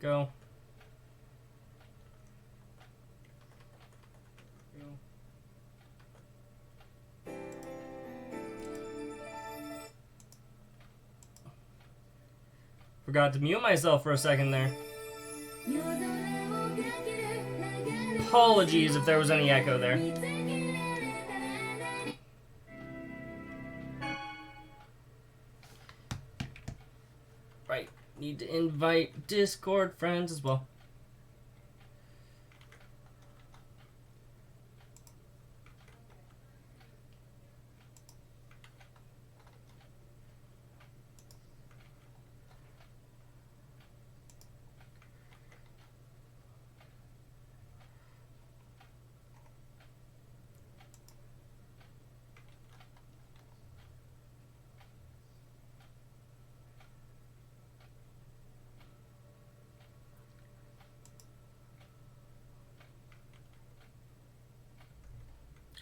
Go. Forgot to mute myself for a second there. Apologies if there was any echo there. Right, need to invite Discord friends as well.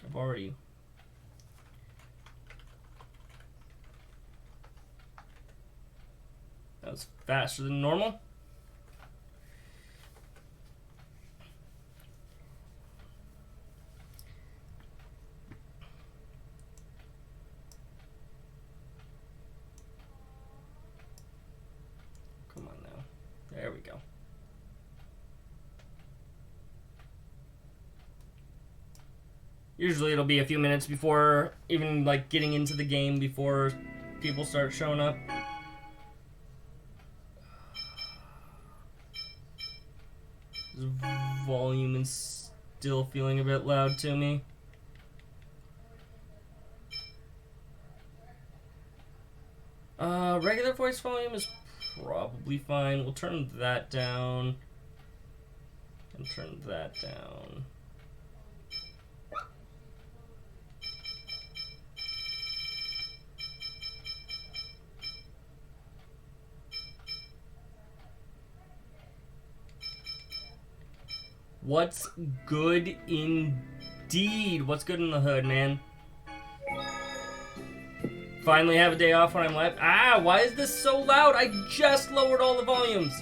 I've already... That was faster than normal. Come on now. There we go. Usually it'll be a few minutes before even like getting into the game before people start showing up. This volume is still feeling a bit loud to me. Regular voice volume is probably fine. We'll turn that down. And turn that down. What's good indeed? What's good in the hood, man? Finally have a day off when I'm live. Ah, why is this so loud? I just lowered all the volumes.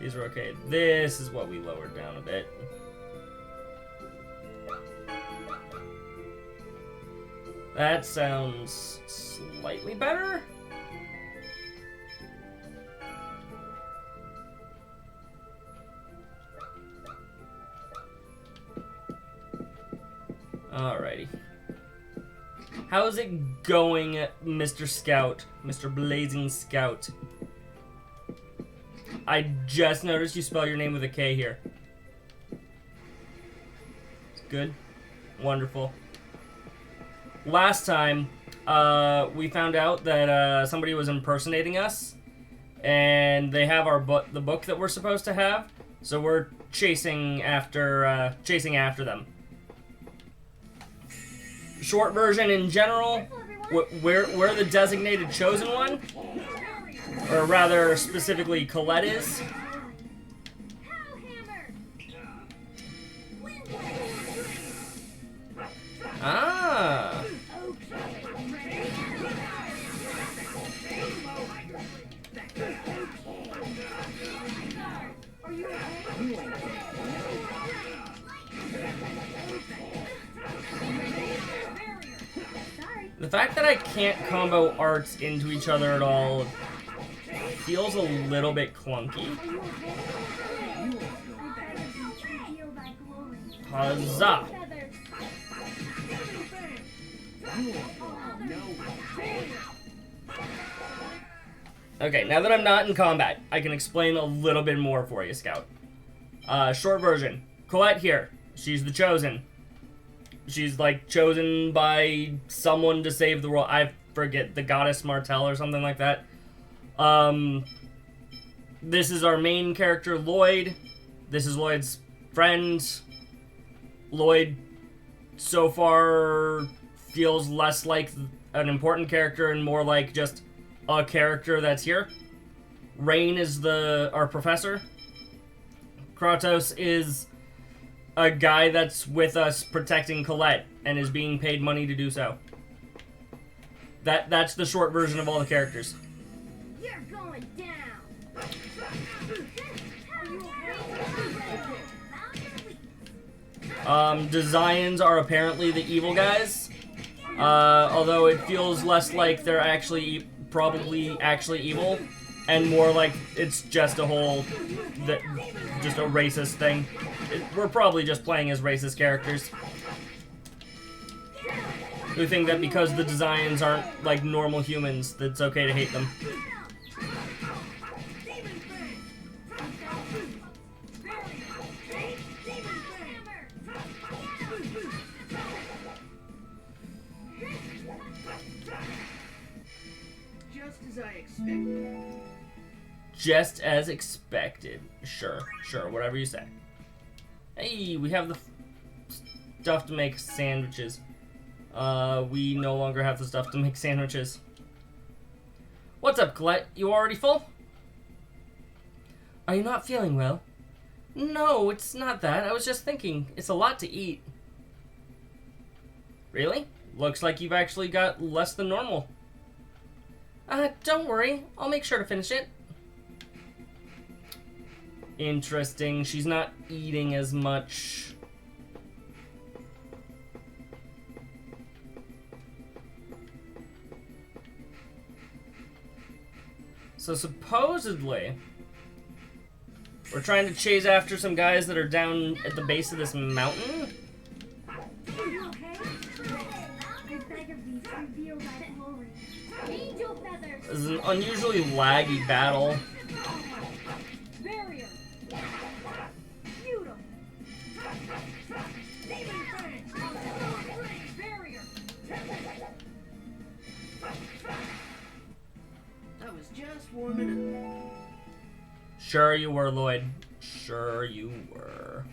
These are okay. This is what we lowered down a bit. That sounds slightly better. Alrighty. How's it going, Mr. Scout? Mr. Blazing Scout? I just noticed you spell your name with a K here. Good. Wonderful. Last time, we found out that somebody was impersonating us, and they have our the book that we're supposed to have, so we're chasing after them. Short version in general, we're the designated chosen one. Or rather, specifically, Colette is. Ah. The fact that I can't combo arts into each other at all feels a little bit clunky. Huzzah! Okay, now that I'm not in combat, I can explain a little bit more for you, Scout. Short version. Colette here. She's the chosen. She's, like, chosen by someone to save the world. I forget, the goddess Martell or something like that. This is our main character, Lloyd. This is Lloyd's friend. Lloyd, so far, feels less like an important character and more like just a character that's here. Rain is our professor. Kratos is a guy that's with us protecting Colette and is being paid money to do so. That's the short version of all the characters. You're going down. Designs are apparently the evil guys. Although it feels less like they're actually probably actually evil, and more like it's just a just a racist thing. We're probably just playing as racist characters. We think that because the designs aren't like normal humans, that it's okay to hate them. Just as expected. Sure, whatever you say. Hey, we have the stuff to make sandwiches. We no longer have the stuff to make sandwiches. What's up, Colette? You already full? Are you not feeling well? No, it's not that. I was just thinking. It's a lot to eat. Really? Looks like you've actually got less than normal. Don't worry. I'll make sure to finish it. Interesting. She's not eating as much. So supposedly, we're trying to chase after some guys that are down at the base of this mountain. This is an unusually laggy battle. Warming up. Sure you were, Lloyd. Sure you were.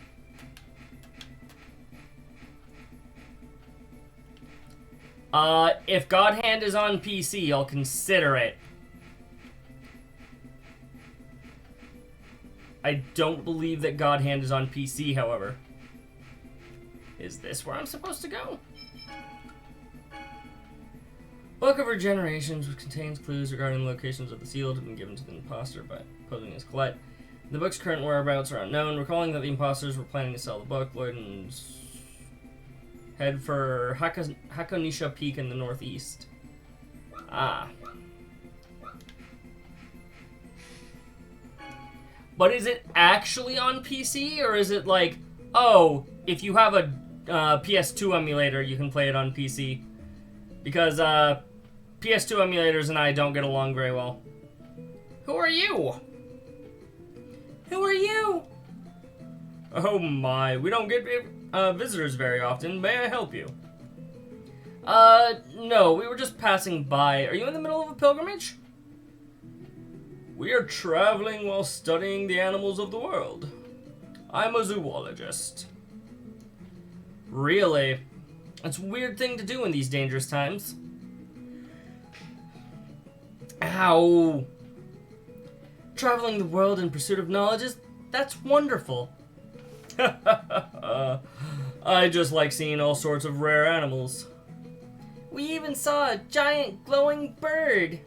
If God Hand is on PC, I'll consider it. I don't believe that God Hand is on PC, however. Is this where I'm supposed to go? Book of Regenerations, which contains clues regarding the locations of the seal, have been given to the imposter by posing as Colette. The book's current whereabouts are unknown. Recalling that the imposters were planning to sell the book, Lloyd and head for Hakonisha Peak in the northeast. Ah. But is it actually on PC, or is it like, oh, if you have a PS2 emulator, you can play it on PC? Because, PS2 emulators and I don't get along very well. Who are you? Who are you? Oh my, we don't get visitors very often. May I help you? No, we were just passing by. Are you in the middle of a pilgrimage? We are traveling while studying the animals of the world. I'm a zoologist. Really? It's a weird thing to do in these dangerous times. Ow. Traveling the world in pursuit of knowledge that's wonderful. I just like seeing all sorts of rare animals. We even saw a giant glowing bird.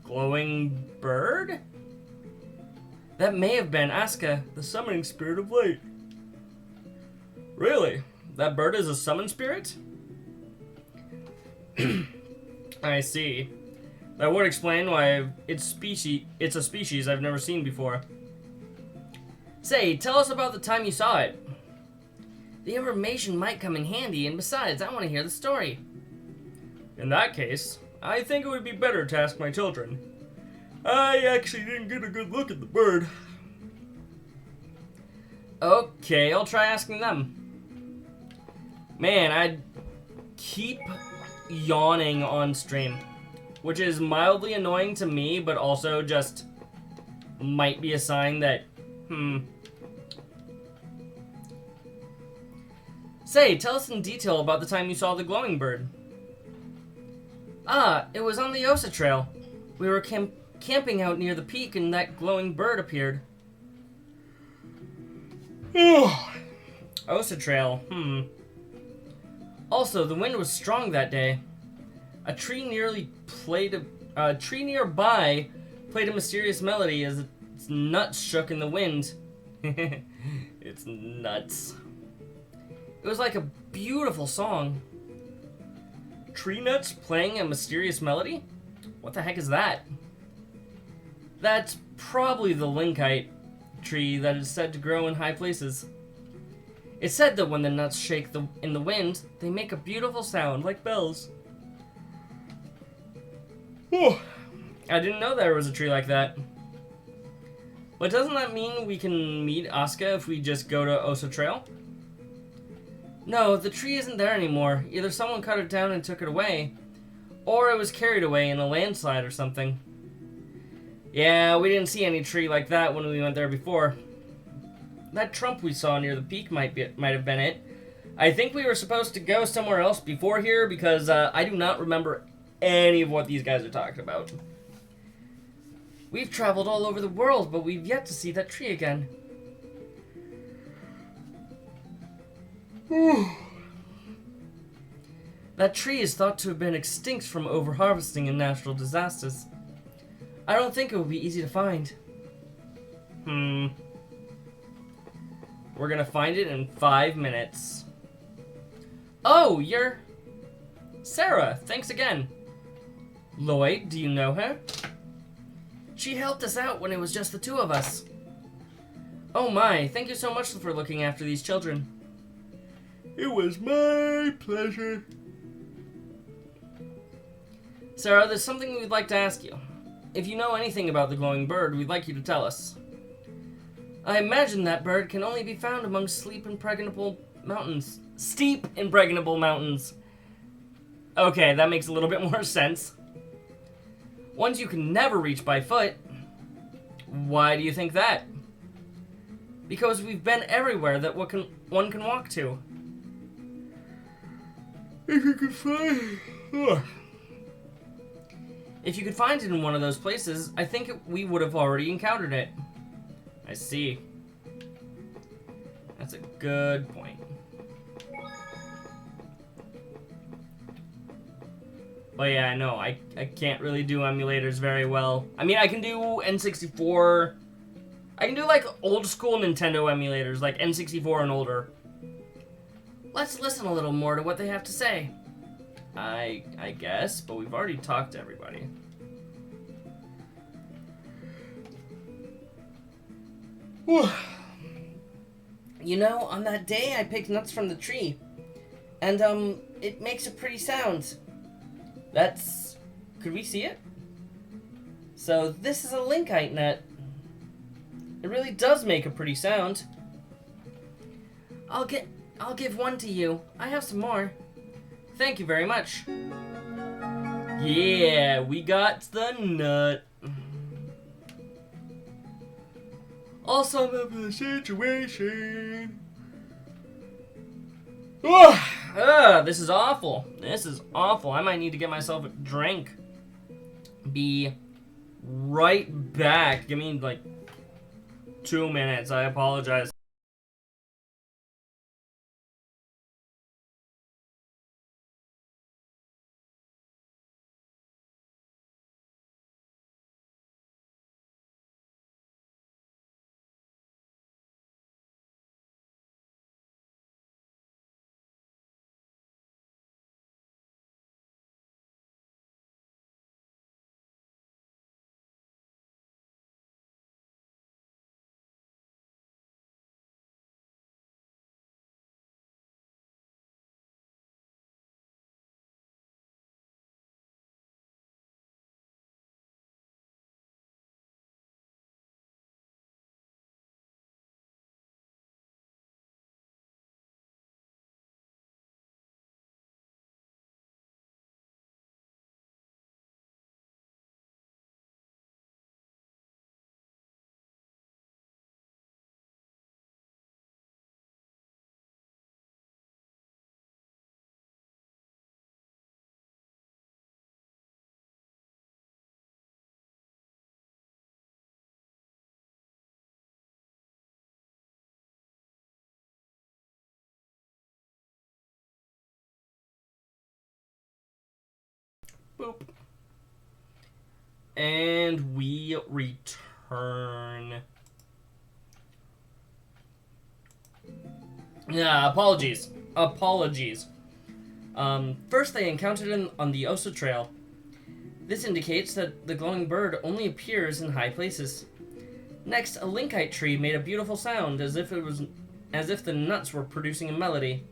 Glowing bird? That may have been Aska, the summoning spirit of light. Really? That bird is a summon spirit? I see. That would explain why it's a species I've never seen before. Say, tell us about the time you saw it. The information might come in handy, and besides, I want to hear the story. In that case, I think it would be better to ask my children. I actually didn't get a good look at the bird. Okay, I'll try asking them. Man, I keep yawning on stream, which is mildly annoying to me, but also just might be a sign that, Say, tell us in detail about the time you saw the glowing bird. Ah, it was on the Osa Trail. We were camping out near the peak and that glowing bird appeared. Osa Trail, Also, the wind was strong that day. A tree nearby played a mysterious melody as its nuts shook in the wind. It's nuts. It was like a beautiful song. Tree nuts playing a mysterious melody? What the heck is that? That's probably the linkite tree that is said to grow in high places. It's said that when the nuts shake in the wind, they make a beautiful sound like bells. Whew. I didn't know there was a tree like that. But doesn't that mean we can meet Asuka if we just go to Osa Trail? No, the tree isn't there anymore. Either someone cut it down and took it away, or it was carried away in a landslide or something. Yeah, we didn't see any tree like that when we went there before. That trump we saw near the peak might have been it. I think we were supposed to go somewhere else before here because I do not remember any of what these guys are talking about. We've traveled all over the world, but we've yet to see that tree again. That tree is thought to have been extinct from overharvesting and natural disasters. I don't think it will be easy to find. We're gonna find it in 5 minutes. Oh, you're... Sarah, thanks again. Lloyd, do you know her? She helped us out when it was just the two of us. Oh my, thank you so much for looking after these children. It was my pleasure. Sarah, there's something we'd like to ask you. If you know anything about the glowing bird, we'd like you to tell us. I imagine that bird can only be found among steep, impregnable mountains. Okay, that makes a little bit more sense. Ones you can never reach by foot. Why do you think that? Because we've been everywhere that one can walk to. If you could find... If you could find it in one of those places, I think we would have already encountered it. I see. That's a good point. But yeah, I know, I can't really do emulators very well. I mean, I can do N64. I can do like old school Nintendo emulators, like N64 and older. Let's listen a little more to what they have to say. I guess, but we've already talked to everybody. You know, on that day I picked nuts from the tree. And, it makes a pretty sound. That's... Could we see it? So, this is a linkite nut. It really does make a pretty sound. I'll give one to you. I have some more. Thank you very much. Yeah, we got the nut. I'll sum up the situation. This is awful. This is awful. I might need to get myself a drink. Be right back. Give me like 2 minutes. I apologize. Boop. And we return. Yeah, apologies. First they encountered him on the Osa Trail. This indicates that the glowing bird only appears in high places. Next, a linkite tree made a beautiful sound, as if the nuts were producing a melody.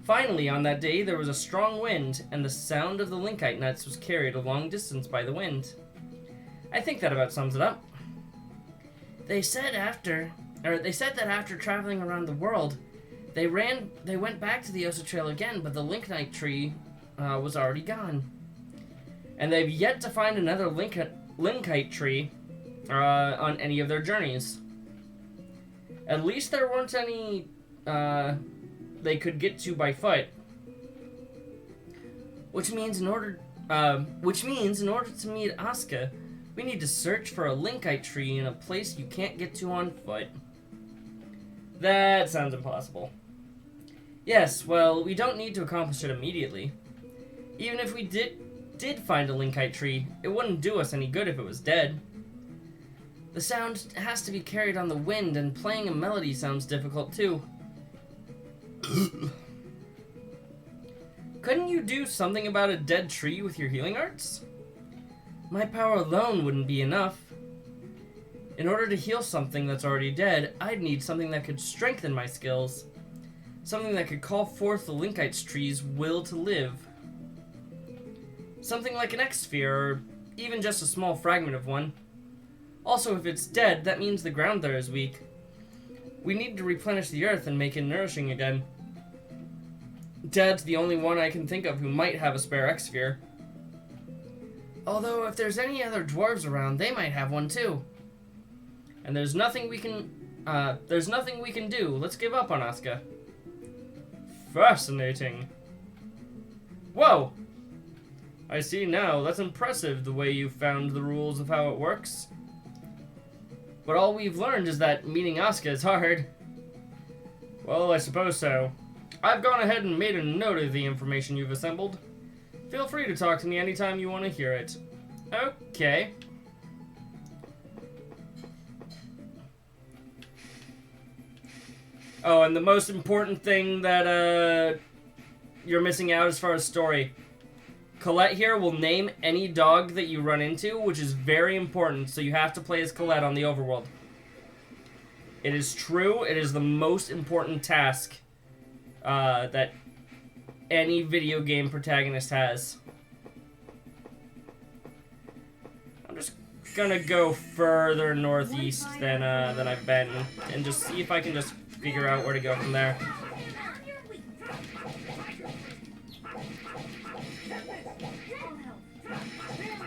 Finally, on that day, there was a strong wind, and the sound of the linkite nuts was carried a long distance by the wind. I think that about sums it up. They said that after traveling around the world, they went back to the Osa Trail again, but the linkite tree was already gone. And they've yet to find another linkite tree on any of their journeys. At least there weren't any they could get to by foot. Which means in order to meet Asuka, we need to search for a linkite tree in a place you can't get to on foot. That sounds impossible. Yes, well, we don't need to accomplish it immediately. Even if we did find a linkite tree, it wouldn't do us any good if it was dead. The sound has to be carried on the wind, and playing a melody sounds difficult too. Couldn't you do something about a dead tree with your healing arts? My power alone wouldn't be enough. In order to heal something that's already dead, I'd need something that could strengthen my skills. Something that could call forth the linkite tree's will to live. Something like an X-sphere, or even just a small fragment of one. Also, if it's dead, that means the ground there is weak. We need to replenish the earth and make it nourishing again. Dad's the only one I can think of who might have a spare X-sphere. Although, if there's any other dwarves around, they might have one too. And there's nothing we can do. Let's give up on Asuka. Fascinating. Whoa! I see now. That's impressive, the way you found the rules of how it works. But all we've learned is that meeting Asuka is hard. Well, I suppose so. I've gone ahead and made a note of the information you've assembled. Feel free to talk to me anytime you want to hear it. Okay. Oh, and the most important thing that you're missing out as far as story. Colette here will name any dog that you run into, which is very important, so you have to play as Colette on the overworld. It is true, it is the most important task that any video game protagonist has. I'm just gonna go further northeast than I've been, and just see if I can just figure out where to go from there.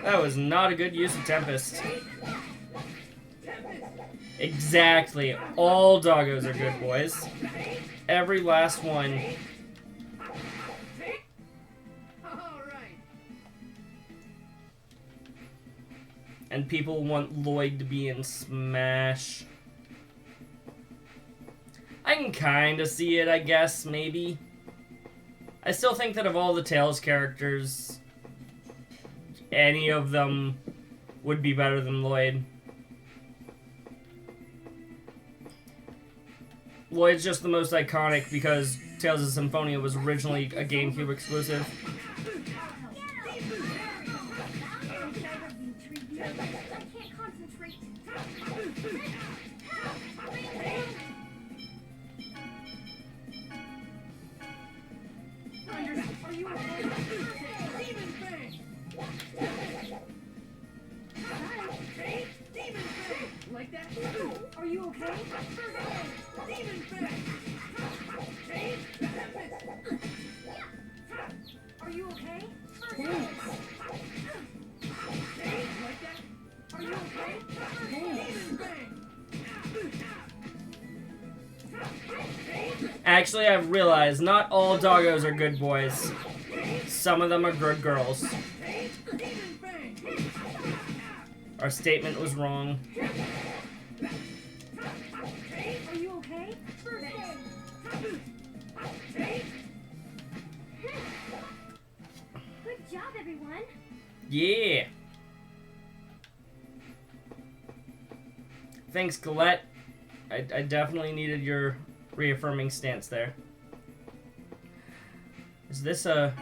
That was not a good use of Tempest. Exactly. All doggos are good boys. Every last one. And people want Lloyd to be in Smash. I can kind of see it, I guess, maybe. I still think that of all the Tails characters, any of them would be better than Lloyd. Lloyd's just the most iconic because Tales of Symphonia was originally a GameCube exclusive. Like that? Are you okay? Demon Fang! Are you okay? Like that? Are you okay? Demon Fang! Actually, I've realized not all doggos are good boys. Some of them are good girls. Our statement was wrong. Are you okay? Good job, everyone. Yeah. Thanks, Colette. I definitely needed your reaffirming stance there. Is this a...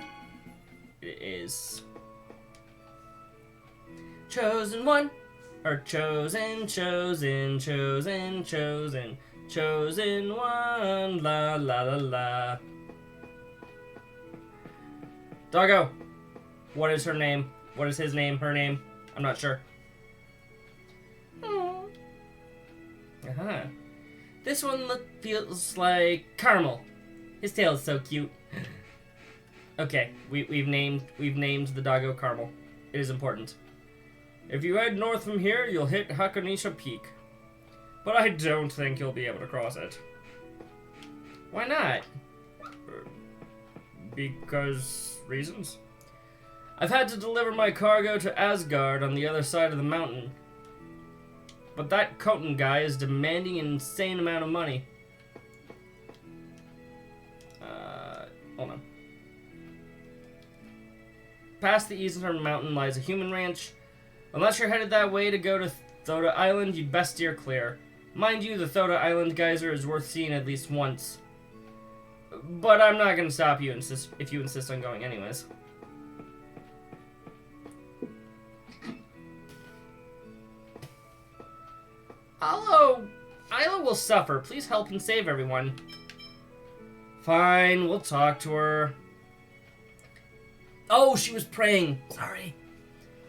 It is. Chosen one. Or chosen, chosen, chosen, chosen. Chosen one. La la la la. Doggo. What is her name? What is his name? Her name? I'm not sure. Uh-huh. This one feels like Caramel. His tail is so cute. Okay, we've named the doggo Caramel. It is important. If you head north from here, you'll hit Hakanisha Peak. But I don't think you'll be able to cross it. Why not? Because reasons. I've had to deliver my cargo to Asgard on the other side of the mountain. But that Khotan guy is demanding an insane amount of money. Hold on. Past the eastern mountain lies a human ranch. Unless you're headed that way to go to Thoda Island, you'd best steer clear. Mind you, the Thoda Island geyser is worth seeing at least once. But I'm not going to stop you if you insist on going anyways. Isla will suffer. Please help and save everyone. Fine, we'll talk to her. Oh, she was praying. Sorry.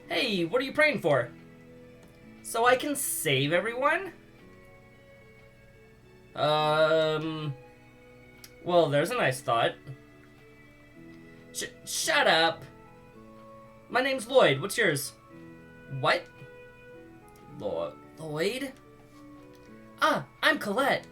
Hey, what are you praying for? So I can save everyone? Well, there's a nice thought. Shut up. My name's Lloyd. What's yours? What? Lloyd? Ah, I'm Colette.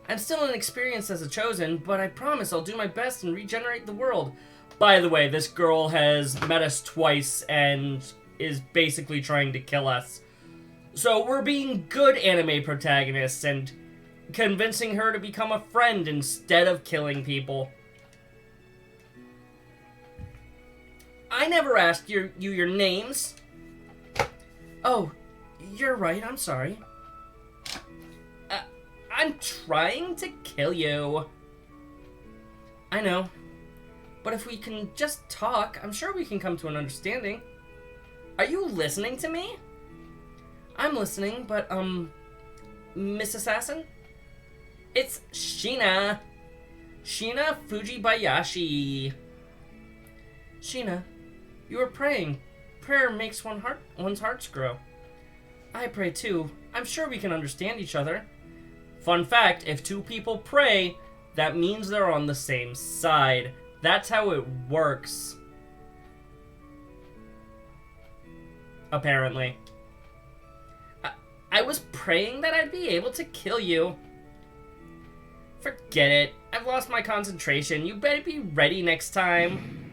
I'm still inexperienced as a chosen, but I promise I'll do my best and regenerate the world. By the way, this girl has met us twice and is basically trying to kill us. So we're being good anime protagonists and convincing her to become a friend instead of killing people. I never asked you your names. Oh, you're right, I'm sorry. I'm trying to kill you. I know. But if we can just talk, I'm sure we can come to an understanding. Are you listening to me? I'm listening, but, Miss Assassin? It's Sheena. Sheena Fujibayashi. Sheena, you were praying. Prayer makes one's hearts grow. I pray too. I'm sure we can understand each other. Fun fact, if two people pray, that means they're on the same side. That's how it works. Apparently. I was praying that I'd be able to kill you. Forget it. I've lost my concentration. You better be ready next time.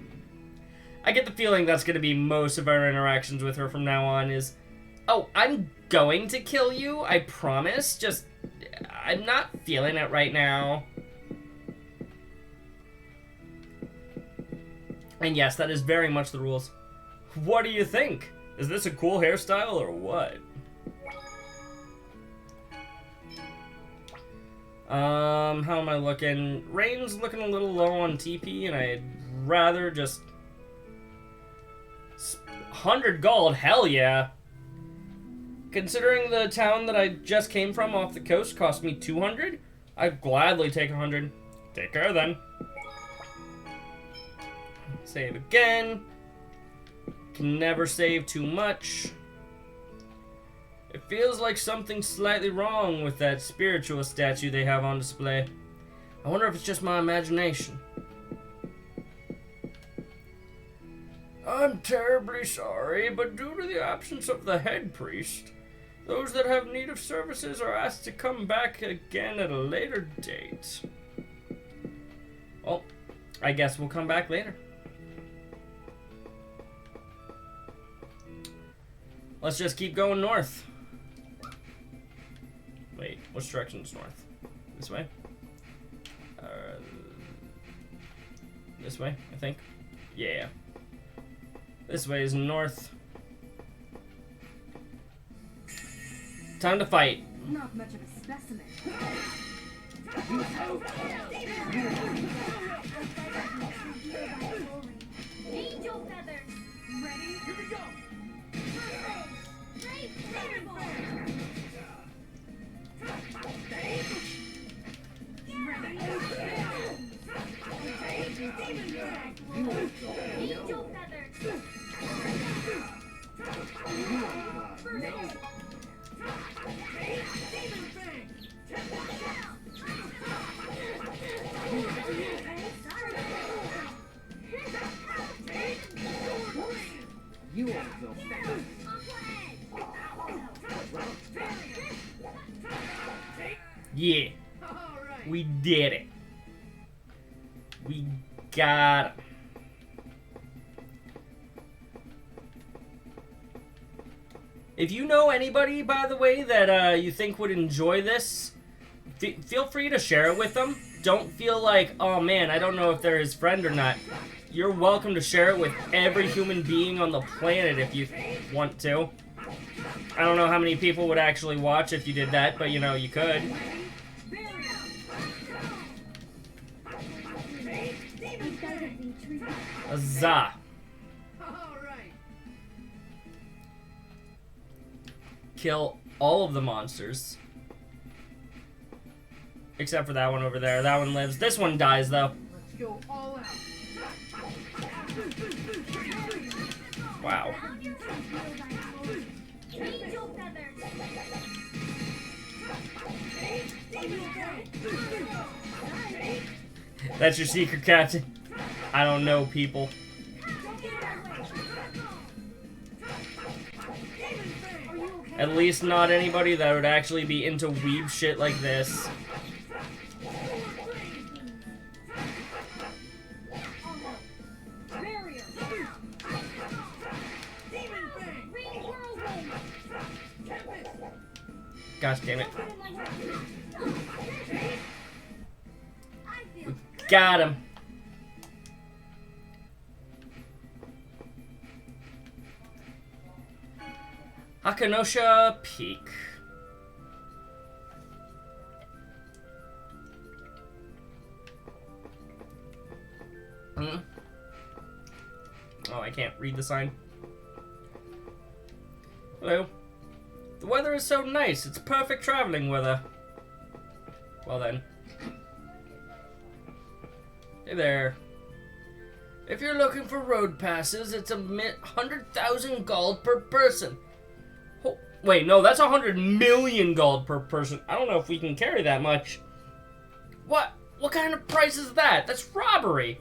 I get the feeling that's going to be most of our interactions with her from now on is, oh, I'm going to kill you, I promise. Just, I'm not feeling it right now. And yes, that is very much the rules. What do you think? Is this a cool hairstyle or what? How am I looking? Rain's looking a little low on TP, and I'd rather just... 100 gold? Hell yeah! Considering the town that I just came from off the coast cost me 200, I'd gladly take 100. Take care then. Save again. Can never save too much. It feels like something's slightly wrong with that spiritual statue they have on display. I wonder if it's just my imagination. I'm terribly sorry, but due to the absence of the head priest, those that have need of services are asked to come back again at a later date. Well, I guess we'll come back later. Let's just keep going north. Wait, which direction is north? This way? This way, I think. Yeah. This way is north. Time to fight. Not much of a specimen. Angel feathers. Ready? Here we go. Great fireball. Angel feathers. You won't go fast. Yeah. We did it. We got it. If you know anybody, by the way, that you think would enjoy this, feel free to share it with them. Don't feel like, oh man, I don't know if they're his friend or not. You're welcome to share it with every human being on the planet if you want to. I don't know how many people would actually watch if you did that, but you know, you could. Huzzah. Kill all of the monsters. Except for that one over there. That one lives. This one dies, though. Let's go all out. Wow. Angel feathers. That's your secret, Captain. I don't know, people. At least not anybody that would actually be into weeb shit like this. Gosh damn it. We got him. Akanosha Peak. Oh, I can't read the sign. Hello. The weather is so nice. It's perfect traveling weather. Well then. Hey there. If you're looking for road passes, it's 100,000 gold per person. Oh, wait, no, that's 100 million gold per person. I don't know if we can carry that much. What? What kind of price is that? That's robbery.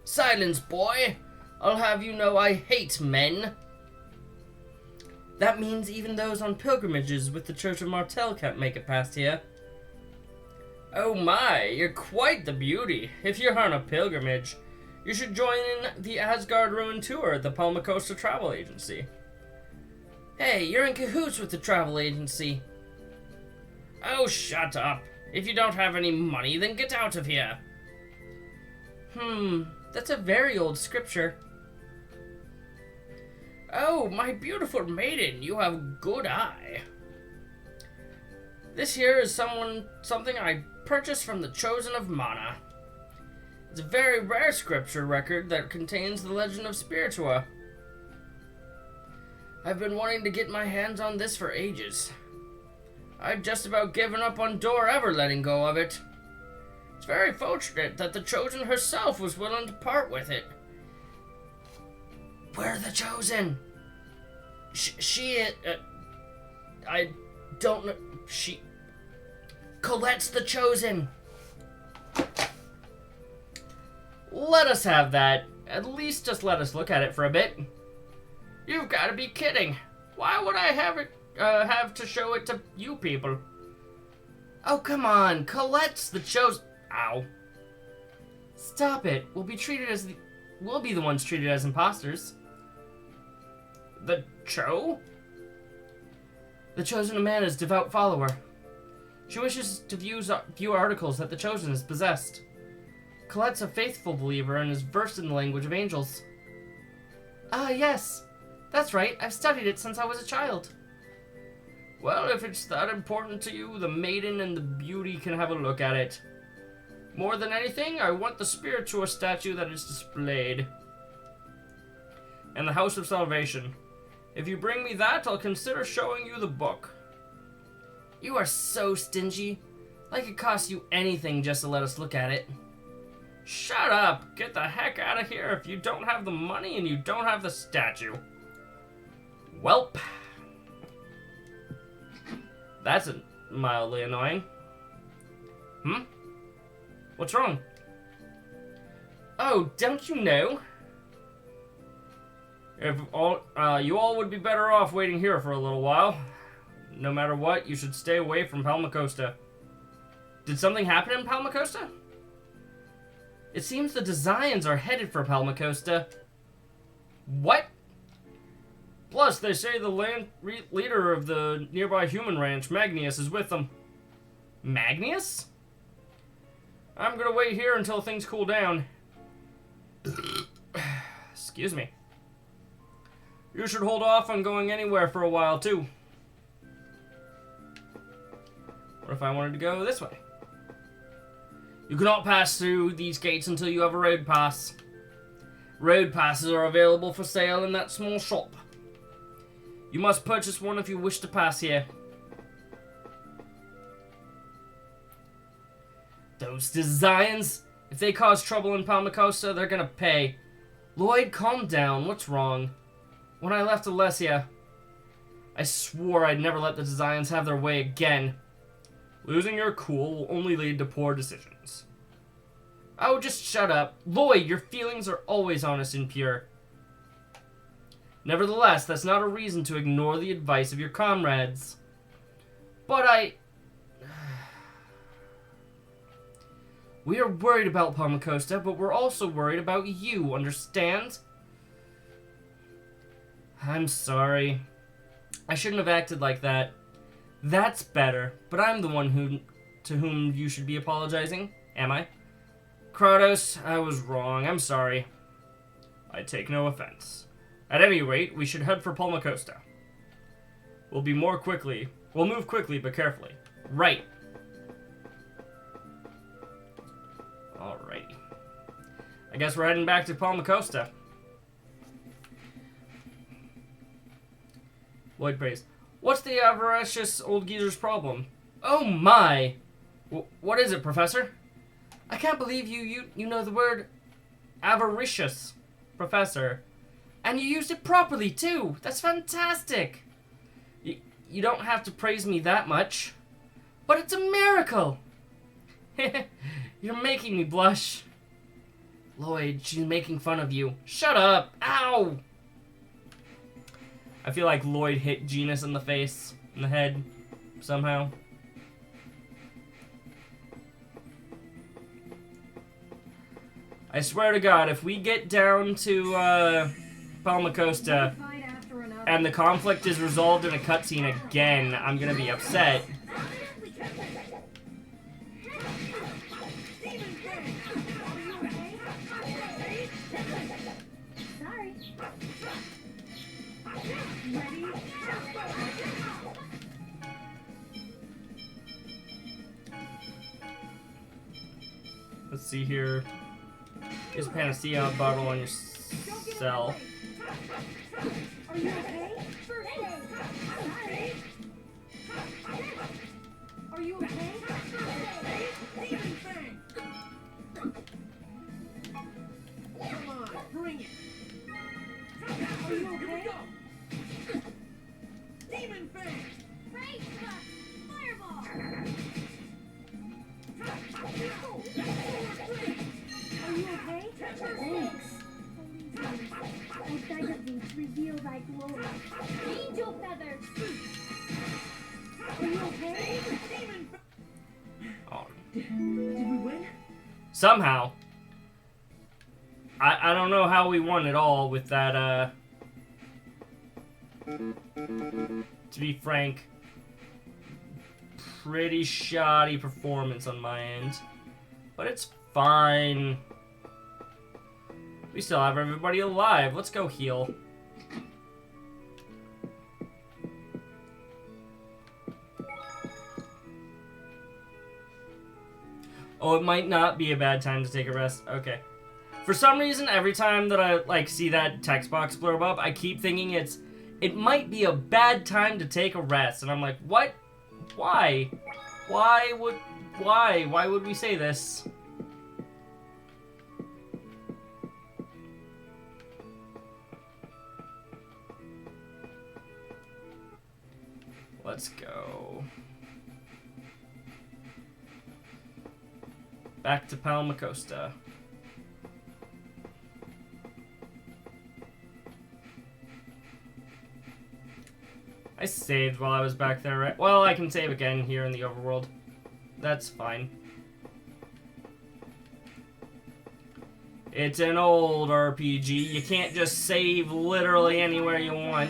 Silence, boy. I'll have you know I hate men. That means even those on pilgrimages with the Church of Martel can't make it past here. Oh my, you're quite the beauty. If you're on a pilgrimage, you should join in the Asgard Ruin Tour at the Palma Costa Travel Agency. Hey, you're in cahoots with the travel agency. Oh, shut up. If you don't have any money, then get out of here. That's a very old scripture. Oh, my beautiful maiden, you have good eye. This here is something I purchased from the Chosen of Mana. It's a very rare scripture record that contains the legend of Spiritua. I've been wanting to get my hands on this for ages. I've just about given up on Dor ever letting go of it. It's very fortunate that the Chosen herself was willing to part with it. We're the Chosen. I don't know. Colette's the Chosen. Let us have that. At least just let us look at it for a bit. You've got to be kidding. Why would I have to show it to you people? Oh, come on. Colette's the Chosen. Ow. Stop it. We'll be the ones treated as imposters. The The Chosen Amanda's devout follower. She wishes to view articles that the Chosen has possessed. Colette's a faithful believer and is versed in the language of angels. Ah, yes. That's right. I've studied it since I was a child. Well, if it's that important to you, the maiden and the beauty can have a look at it. More than anything, I want the spiritual statue that is displayed. And the House of Salvation. If you bring me that, I'll consider showing you the book. You are so stingy. Like it costs you anything just to let us look at it. Shut up! Get the heck out of here if you don't have the money and you don't have the statue. Welp. That's mildly annoying. What's wrong? Oh, don't you know? If you all would be better off waiting here for a little while. No matter what, you should stay away from Palmacosta. Did something happen in Palmacosta? It seems the Designs are headed for Palmacosta. What? Plus, they say the leader of the nearby human ranch, Magnius, is with them. Magnius? I'm gonna wait here until things cool down. Excuse me. You should hold off on going anywhere for a while, too. What if I wanted to go this way? You cannot pass through these gates until you have a road pass. Road passes are available for sale in that small shop. You must purchase one if you wish to pass here. Those Designs! If they cause trouble in Palmacosta, they're gonna pay. Lloyd, calm down. What's wrong? When I left Alessia, I swore I'd never let the Designs have their way again. Losing your cool will only lead to poor decisions. Oh, just shut up. Lloyd, your feelings are always honest and pure. Nevertheless, that's not a reason to ignore the advice of your comrades. But we are worried about Palmacosta, but we're also worried about you, understand? I'm sorry. I shouldn't have acted like that. That's better, but I'm the one to whom you should be apologizing, am I? Kratos, I was wrong. I'm sorry. I take no offense. At any rate, we should head for Palmacosta. We'll move quickly, but carefully. Right. Alrighty. I guess we're heading back to Palmacosta. Lloyd prays. What's the avaricious old geezer's problem? Oh my! What is it, Professor? I can't believe you know the word avaricious, Professor. And you used it properly, too. That's fantastic. You don't have to praise me that much. But it's a miracle. You're making me blush. Lloyd, she's making fun of you. Shut up. Ow! I feel like Lloyd hit Genus in the face, in the head, somehow. I swear to God, if we get down to Palmacosta and the conflict is resolved in a cutscene again, I'm gonna be upset. Let's see here. Here's a panacea bottle on your cell. Are you okay? First aid. Are you okay? Come on, bring it. Are you okay? Demon Fang! Raise Fireball! Are you okay? Thanks. I beg of you to reveal thy glory. Angel feathers! Are you okay? Oh. Did we win? Somehow. I don't know how we won at all with that, to be frank, pretty shoddy performance on my end. But it's fine. We still have everybody alive. Let's go heal. Oh, it might not be a bad time to take a rest. Okay. For some reason, every time that I like see that text box blurb up, I keep thinking it might be a bad time to take a rest, and I'm like, what? Why? Why would we say this? Let's go. Back to Palma Costa. I saved while I was back there, right? Well, I can save again here in the overworld. That's fine. It's an old RPG. You can't just save literally anywhere you want.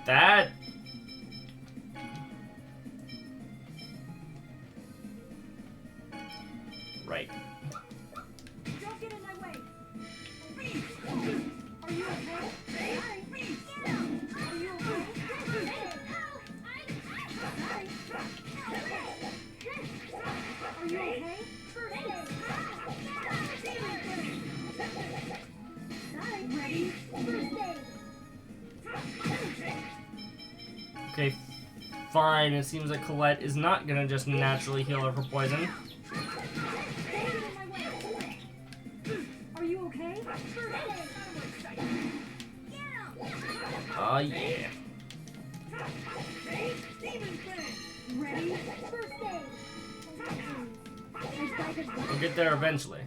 That... Right. Don't get in my way. Are you okay? Are you okay? Are you okay? First aid. Ready? First aid. Okay, fine. It seems like Colette is not gonna just naturally heal her for poison. Are you okay? Oh yeah. Ready? First aid. We'll get there eventually.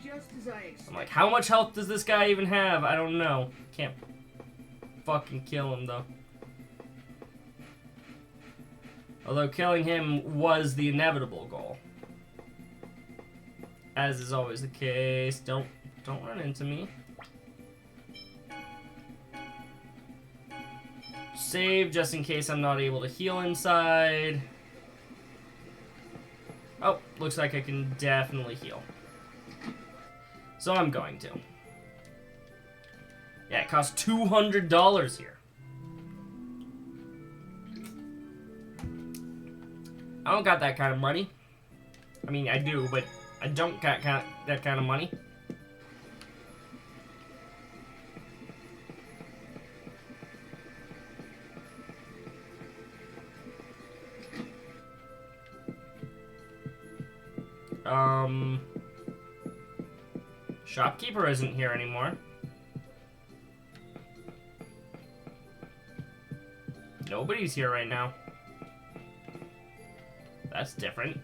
Just as I expected. I'm like, how much health does this guy even have? I don't know. Can't fucking kill him though. Although killing him was the inevitable goal. As is always the case. Don't run into me. Save just in case I'm not able to heal inside. Oh, looks like I can definitely heal. So I'm going to. Yeah, it costs $200 here. I don't got that kind of money. I mean, I do, but I don't got that kind of money. Shopkeeper isn't here anymore. Nobody's here right now. That's different.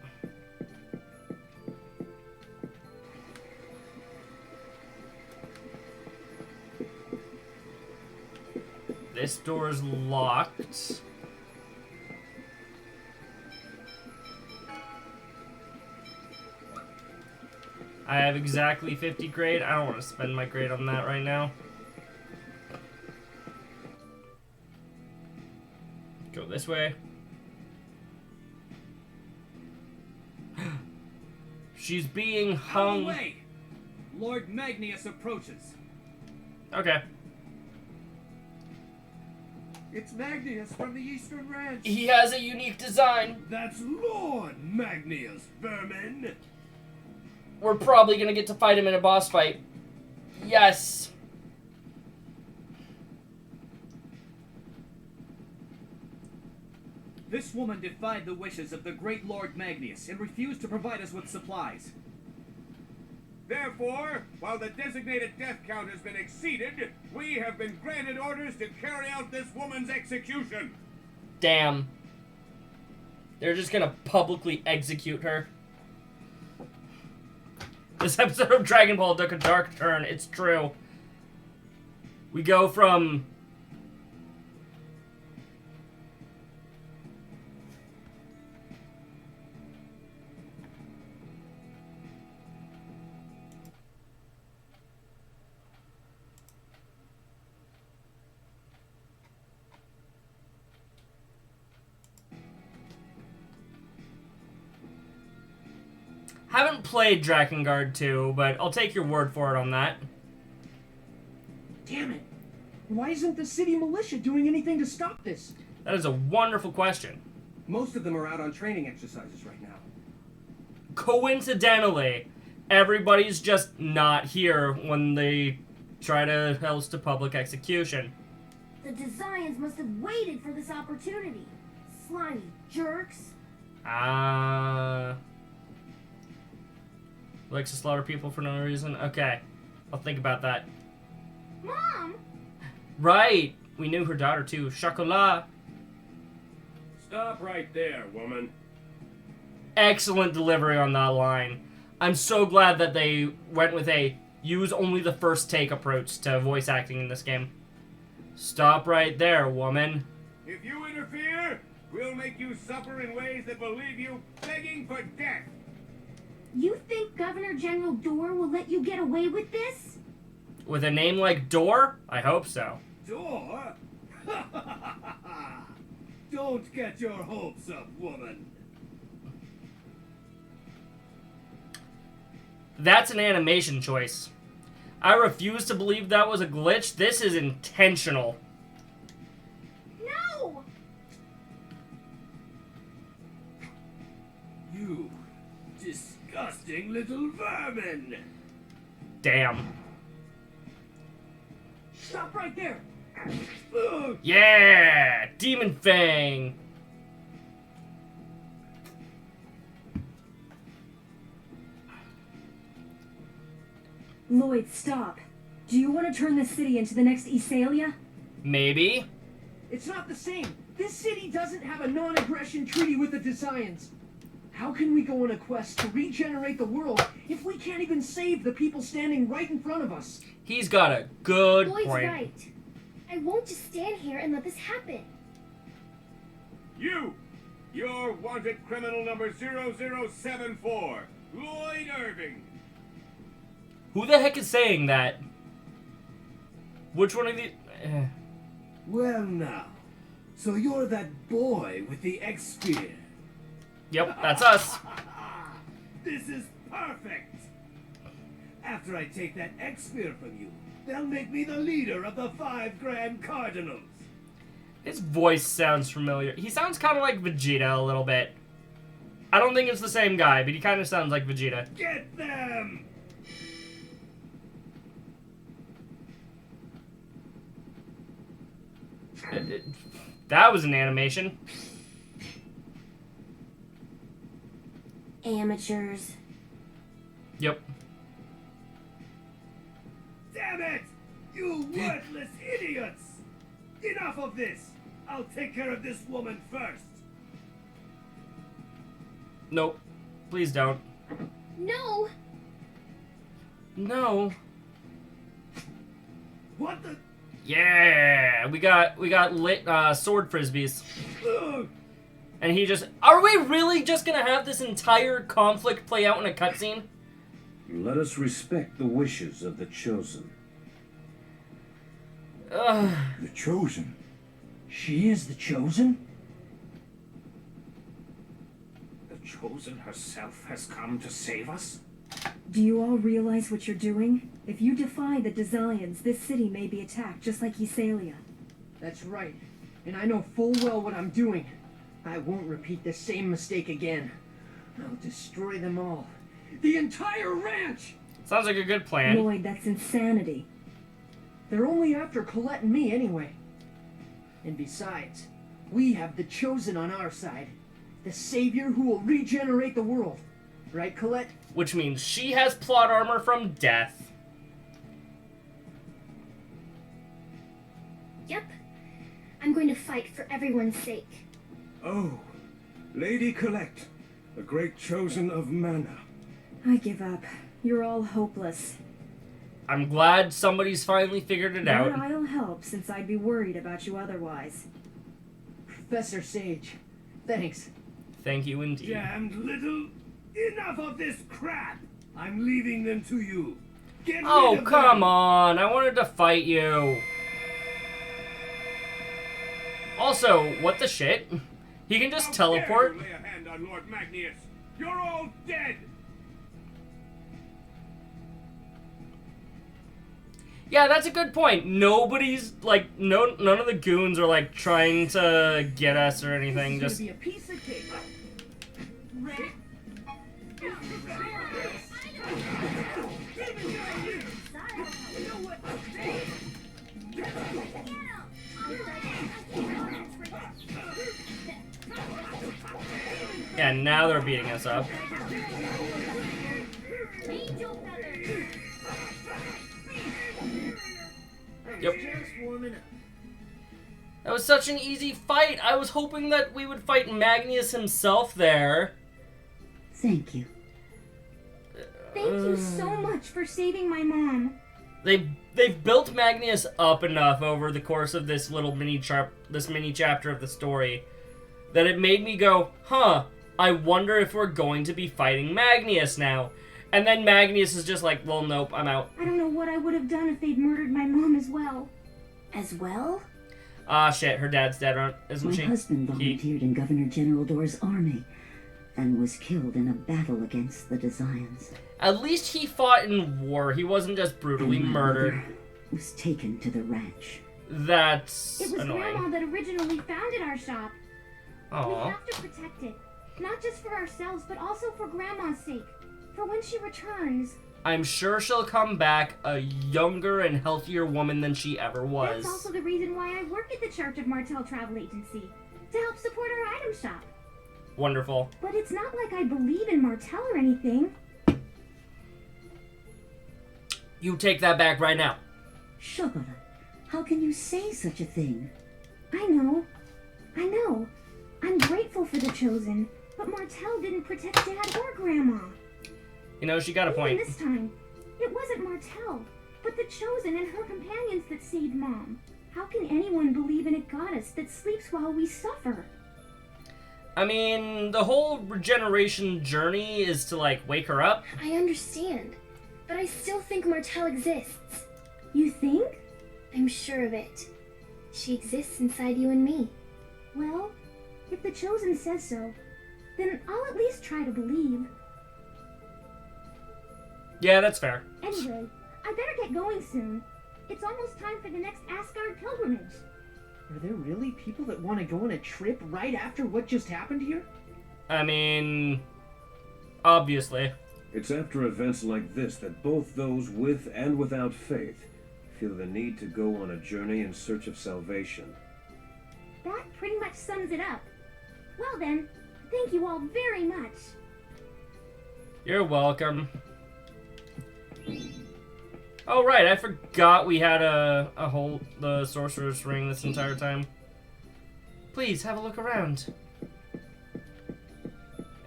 This door's locked. I have exactly 50 grade. I don't want to spend my grade on that right now. Go this way. She's being hung. Away! Lord Magnius approaches. Okay. It's Magnius from the Eastern Ranch. He has a unique design. That's Lord Magnius, vermin. We're probably gonna get to fight him in a boss fight. Yes. This woman defied the wishes of the great Lord Magnius and refused to provide us with supplies. Therefore, while the designated death count has been exceeded, we have been granted orders to carry out this woman's execution. Damn. They're just gonna publicly execute her. This episode of Dragon Ball took a dark turn. It's true. We go from... Haven't played Drakengard 2, but I'll take your word for it on that. Damn it. Why isn't the city militia doing anything to stop this? That is a wonderful question. Most of them are out on training exercises right now. Coincidentally, everybody's just not here when they try to host a public execution. The Designs must have waited for this opportunity. Slimy jerks. Likes to slaughter people for no reason? Okay. I'll think about that. Mom! Right! We knew her daughter too. Chocolat! Stop right there, woman. Excellent delivery on that line. I'm so glad that they went with a use only the first take approach to voice acting in this game. Stop right there, woman. If you interfere, we'll make you suffer in ways that will leave you begging for death. You think Governor General Dorr will let you get away with this? With a name like Door? I hope so. Door? Don't get your hopes up, woman. That's an animation choice. I refuse to believe that was a glitch. This is intentional. No! You disgusting little vermin. Damn. Stop right there. Ugh. Yeah! Demon Fang! Lloyd, stop. Do you want to turn this city into the next Iselia? Maybe? It's not the same. This city doesn't have a non-aggression treaty with the Designs. How can we go on a quest to regenerate the world if we can't even save the people standing right in front of us? He's got a good Lloyd's point. right. I won't just stand here and let this happen. You're wanted criminal number 0074, Lloyd Irving. Who the heck is saying that? Which one of the... Well now, so you're that boy with the X-Spear. Yep, that's us. This is perfect! After I take that X-Spear from you, they'll make me the leader of the 5 Grand Cardinals. His voice sounds familiar. He sounds kind of like Vegeta a little bit. I don't think it's the same guy, but he kind of sounds like Vegeta. Get them! That was an animation. Amateurs. Yep. Damn it! You worthless idiots! Enough of this! I'll take care of this woman first! Nope. Please don't. No! No. What the? Yeah, we got lit sword frisbees. Ugh. And he just... Are we really just gonna have this entire conflict play out in a cutscene? Let us respect the wishes of the Chosen. Ugh. The Chosen? She is the Chosen? The Chosen herself has come to save us? Do you all realize what you're doing? If you defy the Designs, this city may be attacked just like Iselia. That's right. And I know full well what I'm doing. I won't repeat the same mistake again. I'll destroy them all. The entire ranch! Sounds like a good plan. Lloyd, that's insanity. They're only after Colette and me anyway. And besides, we have the Chosen on our side. The savior who will regenerate the world. Right, Colette? Which means she has plot armor from death. Yep. I'm going to fight for everyone's sake. Oh, Lady Colette, the great Chosen of Mana. I give up. You're all hopeless. I'm glad somebody's finally figured it But out. I'll help, since I'd be worried about you otherwise. Professor Sage. Thanks. Thank you indeed. Damned little... Enough of this crap! I'm leaving them to you. Get Oh, rid of come them. on. I wanted to fight you. Also, what the shit? He can just How teleport? dare you lay a hand on Lord Magnius? You're all dead! Yeah, that's a good point. Nobody's, like, none of the goons are, like, trying to get us or anything. This is Just... gonna be a piece of cake. Yeah, now they're beating us up. Angel feathers. Yep. Just warming up. That was such an easy fight. I was hoping that we would fight Magnus himself there. Thank you. Thank you so much for saving my mom. They've built Magnus up enough over the course of this little mini chapter of the story that it made me go, huh, I wonder if we're going to be fighting Magnus now. And then Magnus is just like, well, nope, I'm out. I don't know what I would have done if they'd murdered my mom as well. As well? Ah, shit, her dad's dead, isn't My she? husband volunteered in Governor General Dor's army and was killed in a battle against the Desians. At least he fought in war. He wasn't just brutally And my murdered. mother was taken to the ranch. That's It was annoying. Grandma that originally founded our shop. We Aww. have to protect it. Not just for ourselves, but also for Grandma's sake. For when she returns. I'm sure she'll come back a younger and healthier woman than she ever was. That's also the reason why I work at the Church of Martell Travel Agency. To help support our item shop. Wonderful. But it's not like I believe in Martell or anything. You take that back right now. Shobara, how can you say such a thing? I know. I'm grateful for the Chosen. But Martell didn't protect Dad or Grandma. You know, she got a Even point. this time, it wasn't Martell, but the Chosen and her companions that saved Mom. How can anyone believe in a goddess that sleeps while we suffer? I mean, the whole regeneration journey is to, like, wake her up. I understand, but I still think Martell exists. You think? I'm sure of it. She exists inside you and me. Well, if the Chosen says so, then I'll at least try to believe. Yeah, that's fair. Anyway, I better get going soon. It's almost time for the next Asgard pilgrimage. Are there really people that want to go on a trip right after what just happened here? I mean, obviously. It's after events like this that both those with and without faith feel the need to go on a journey in search of salvation. That pretty much sums it up. Well then, thank you all very much. You're welcome. Oh, right, I forgot we had the Sorcerer's Ring this entire time. Please, have a look around.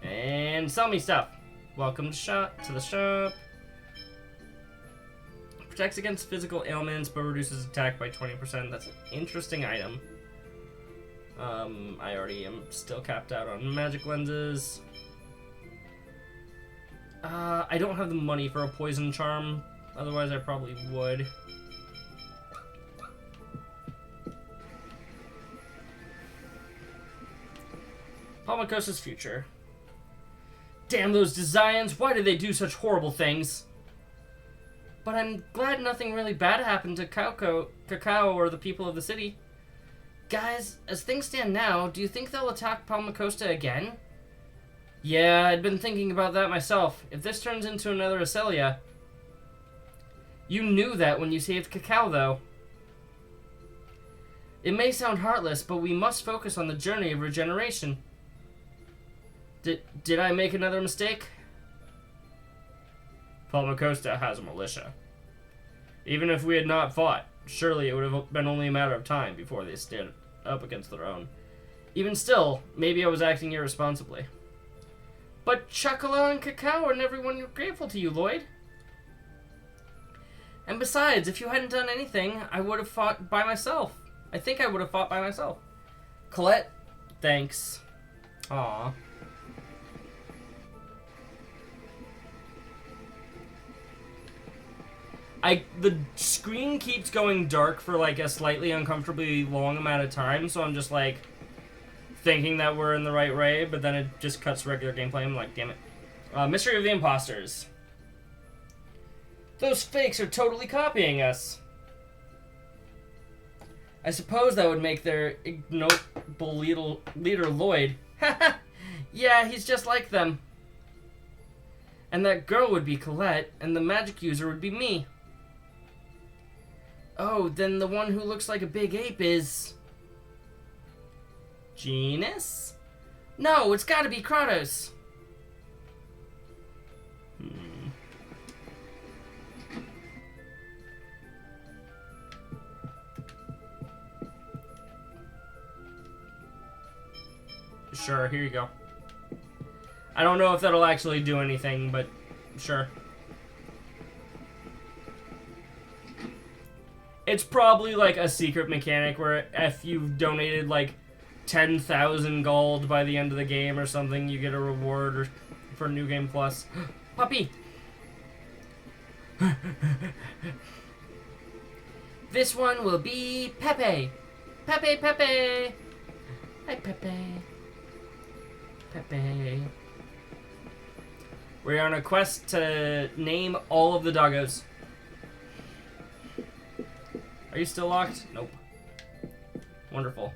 And sell me stuff. Welcome to the shop. Protects against physical ailments, but reduces attack by 20%. That's an interesting item. I already am still capped out on magic lenses. I don't have the money for a poison charm. Otherwise, I probably would. Palmacosta's future. Damn those Desians! Why did they do such horrible things? But I'm glad nothing really bad happened to Cacao or the people of the city. Guys, as things stand now, do you think they'll attack Palmacosta again? Yeah, I'd been thinking about that myself. If this turns into another Acelia... You knew that when you saved Cacao, though. It may sound heartless, but we must focus on the journey of regeneration. Did I make another mistake? Palmacosta has a militia. Even if we had not fought, surely it would have been only a matter of time before they stood up against their own. Even still, maybe I was acting irresponsibly. But Chocolat and Cacao and everyone were grateful to you, Lloyd. And besides, if you hadn't done anything, I would have fought by myself. I think I would have fought by myself. Colette, thanks. Aww. The screen keeps going dark for like a slightly uncomfortably long amount of time, so I'm just like thinking that we're in the right way, but then it just cuts to regular gameplay. I'm like, damn it. Mystery of the Imposters. Those fakes are totally copying us. I suppose that would make their ignoble leader Lloyd. Haha! Yeah, he's just like them. And that girl would be Colette, and the magic user would be me. Oh, then the one who looks like a big ape is... Genus? No, it's gotta be Kratos. Sure, here you go. I don't know if that'll actually do anything, but sure. It's probably like a secret mechanic where if you've donated like 10,000 gold by the end of the game or something, you get a reward or for New Game Plus. Puppy! This one will be Pepe. Pepe, Pepe. Hi, Pepe. Pepe. We're on a quest to name all of the doggos. Are you still locked? Nope. Wonderful.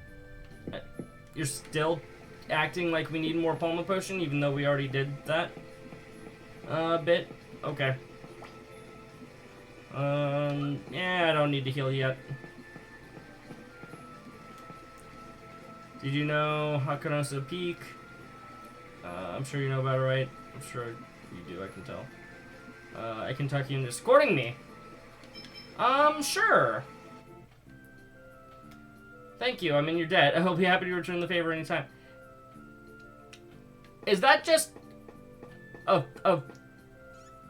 You're still acting like we need more Palma Potion, even though we already did that bit? Okay. Yeah, I don't need to heal yet. Did you know Hakanosa Peak? I'm sure you know about it, right? I'm sure you do, I can tell. A Kentuckian escorting me. Sure. Thank you, I'm in your debt. I'll be happy to return the favor anytime. Is that just a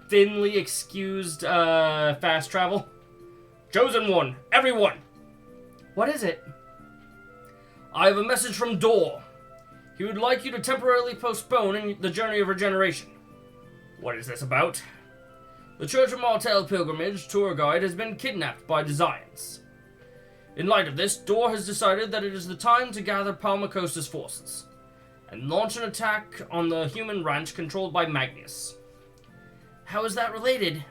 thinly excused fast travel? Chosen one, everyone! What is it? I have a message from Dor. He would like you to temporarily postpone the journey of regeneration. What is this about? The Church of Martel Pilgrimage tour guide has been kidnapped by Designs. In light of this, Dor has decided that it is the time to gather Palmacosta's forces and launch an attack on the human ranch controlled by Magnus. How is that related?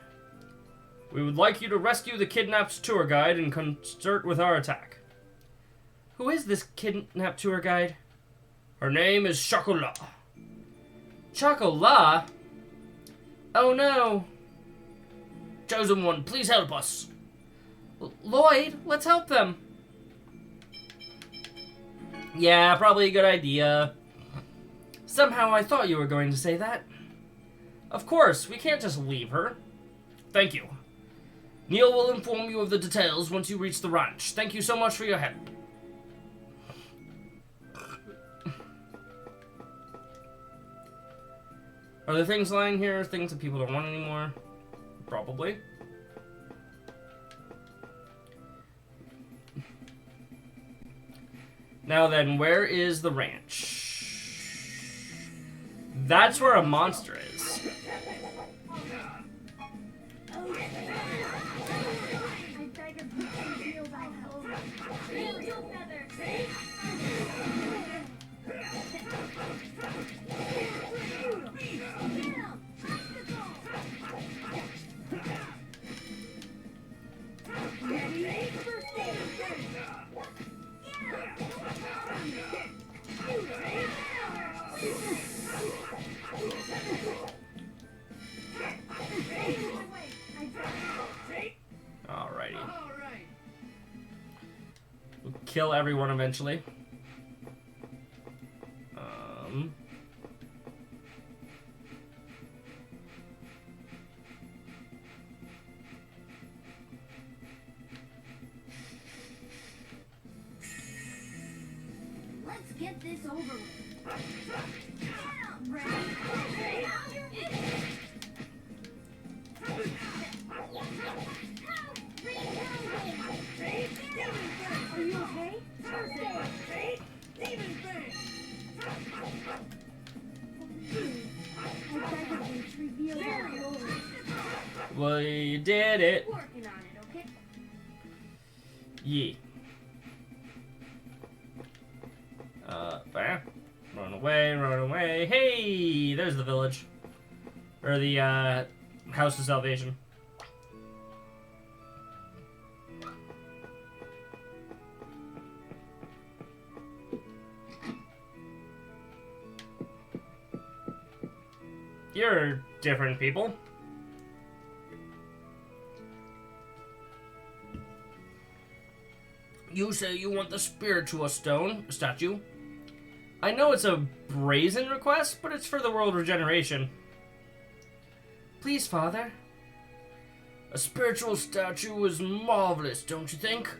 We would like you to rescue the kidnapped tour guide and concert with our attack. Who is this kidnapped tour guide? Her name is Chocolat. Chocolat? Oh no. Chosen one, please help us. Lloyd, let's help them. Yeah, probably a good idea. Somehow I thought you were going to say that. Of course, we can't just leave her. Thank you. Neil will inform you of the details once you reach the ranch. Thank you so much for your help. Are there things lying here, things that people don't want anymore? Probably. Now then, where is the ranch? That's where a monster is. Alrighty. We'll kill everyone eventually. Let's get this over with. Are you okay? Well, you did it. Working on it, okay? Yeah. There. Run away, run away. Hey, there's the village. Or the, House of Salvation. You're different people. You say you want the spiritual statue. I know it's a brazen request, but it's for the world regeneration. Please, Father. A spiritual statue is marvelous, don't you think?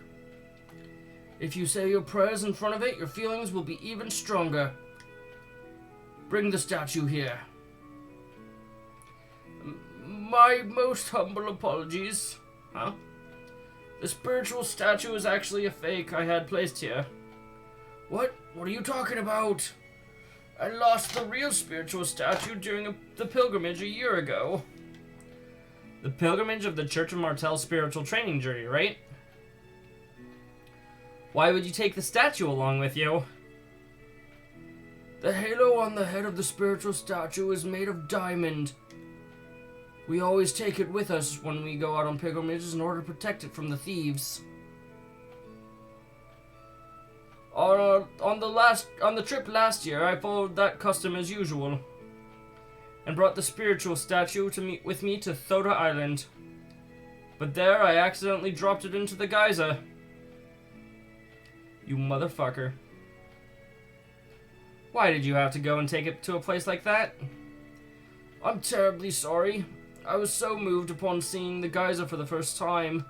If you say your prayers in front of it, your feelings will be even stronger. Bring the statue here. My most humble apologies. Huh? The spiritual statue is actually a fake I had placed here. What? What are you talking about? I lost the real spiritual statue during the pilgrimage a year ago. The pilgrimage of the Church of Martel's spiritual training journey, right? Why would you take the statue along with you? The halo on the head of the spiritual statue is made of diamond. We always take it with us when we go out on pilgrimages in order to protect it from the thieves. On the trip last year, I followed that custom as usual, and brought the spiritual statue to meet with me to Thoda Island. But there, I accidentally dropped it into the geyser. You motherfucker. Why did you have to go and take it to a place like that? I'm terribly sorry. I was so moved upon seeing the geyser for the first time.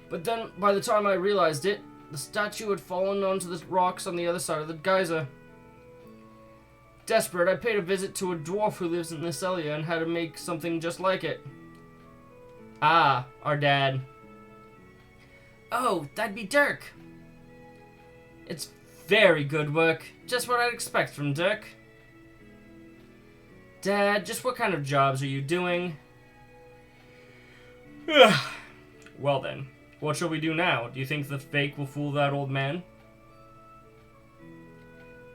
But then, by the time I realized it, the statue had fallen onto the rocks on the other side of the geyser. Desperate, I paid a visit to a dwarf who lives in this area and had to make something just like it. Ah, our dad. Oh, that'd be Dirk. It's very good work. Just what I'd expect from Dirk. Dad, just what kind of jobs are you doing? Well then, what shall we do now? Do you think the fake will fool that old man?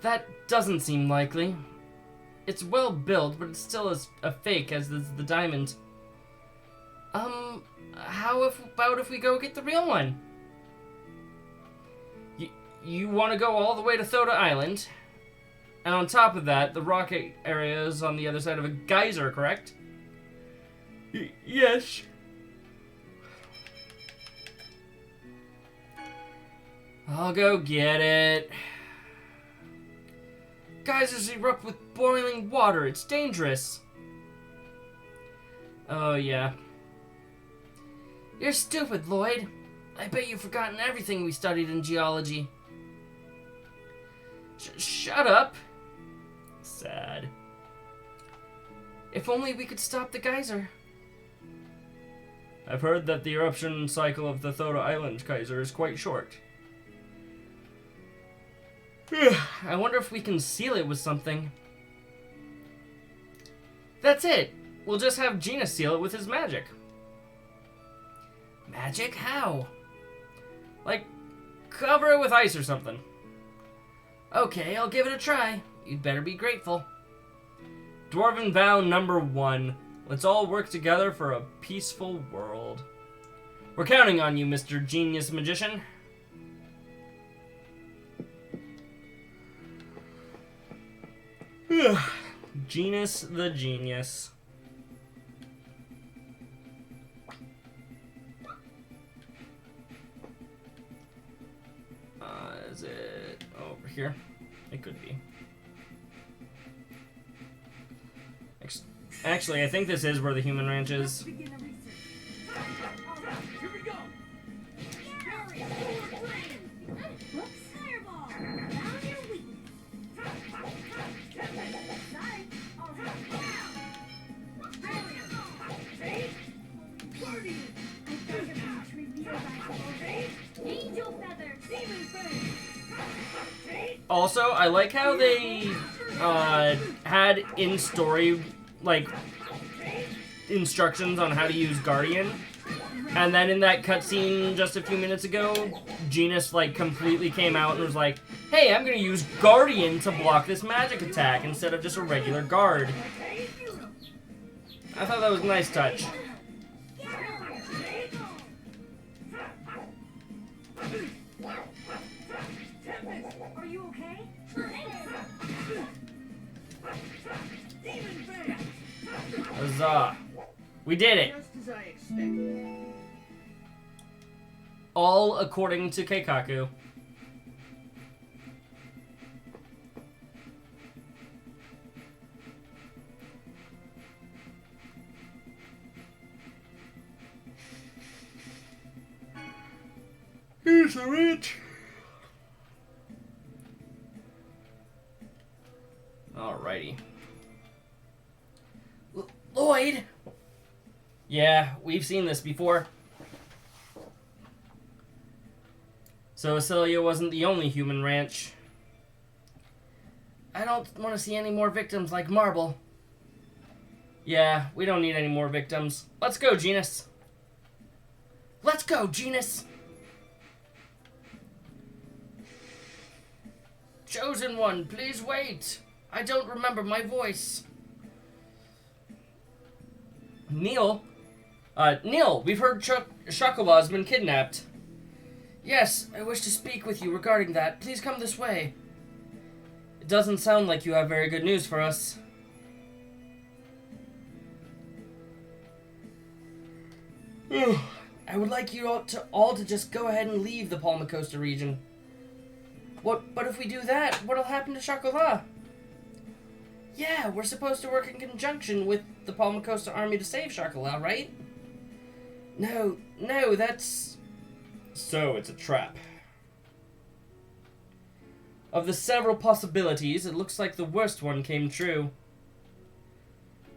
That doesn't seem likely. It's well built, but it's still as a fake as is the diamond. How about if we go get the real one? You want to go all the way to Thoda Island? And on top of that, the rock area is on the other side of a geyser, correct? Yes. I'll go get it. Geysers erupt with boiling water. It's dangerous. Oh, yeah. You're stupid, Lloyd. I bet you've forgotten everything we studied in geology. Shut up. Sad. If only we could stop the geyser. I've heard that the eruption cycle of the Thoda Island geyser is quite short. I wonder if we can seal it with something. That's it. We'll just have Gina seal it with his magic. Magic? How? Like, cover it with ice or something. Okay, I'll give it a try. You'd better be grateful. Dwarven vow number 1. Let's all work together for a peaceful world. We're counting on you, Mr. Genius Magician. Genus the Genius. Is it over here? It could be. Actually, I think this is where the human ranch is. Here we go. Fireball! Found your weakness. Sorry. All right. Hey, Guardian. I think of each reveal by Angel Feather. Demon Fang. Also, I like how they had in story like instructions on how to use Guardian, and then in that cutscene just a few minutes ago, Genus like completely came out and was like, "Hey, I'm gonna use Guardian to block this magic attack instead of just a regular guard." I thought that was a nice touch. Are you okay? Demon Fang. Huzzah. We did it. Just as I expected. All according to Keikaku. Here's a reach. Alrighty. Lloyd! Yeah, we've seen this before. So Celia wasn't the only human ranch. I don't want to see any more victims like Marble. Yeah, we don't need any more victims. Let's go, Genus. Let's go, Genus! Chosen one, please wait. I don't remember my voice. Neil, we've heard Chocolat's been kidnapped. Yes, I wish to speak with you regarding that. Please come this way. It doesn't sound like you have very good news for us. I would like you all to just go ahead and leave the Palma Costa region. But if we do that, what'll happen to Chocolat? Yeah, we're supposed to work in conjunction with the Palma Costa army to save Chocolat, right? No, that's... So, it's a trap. Of the several possibilities, it looks like the worst one came true.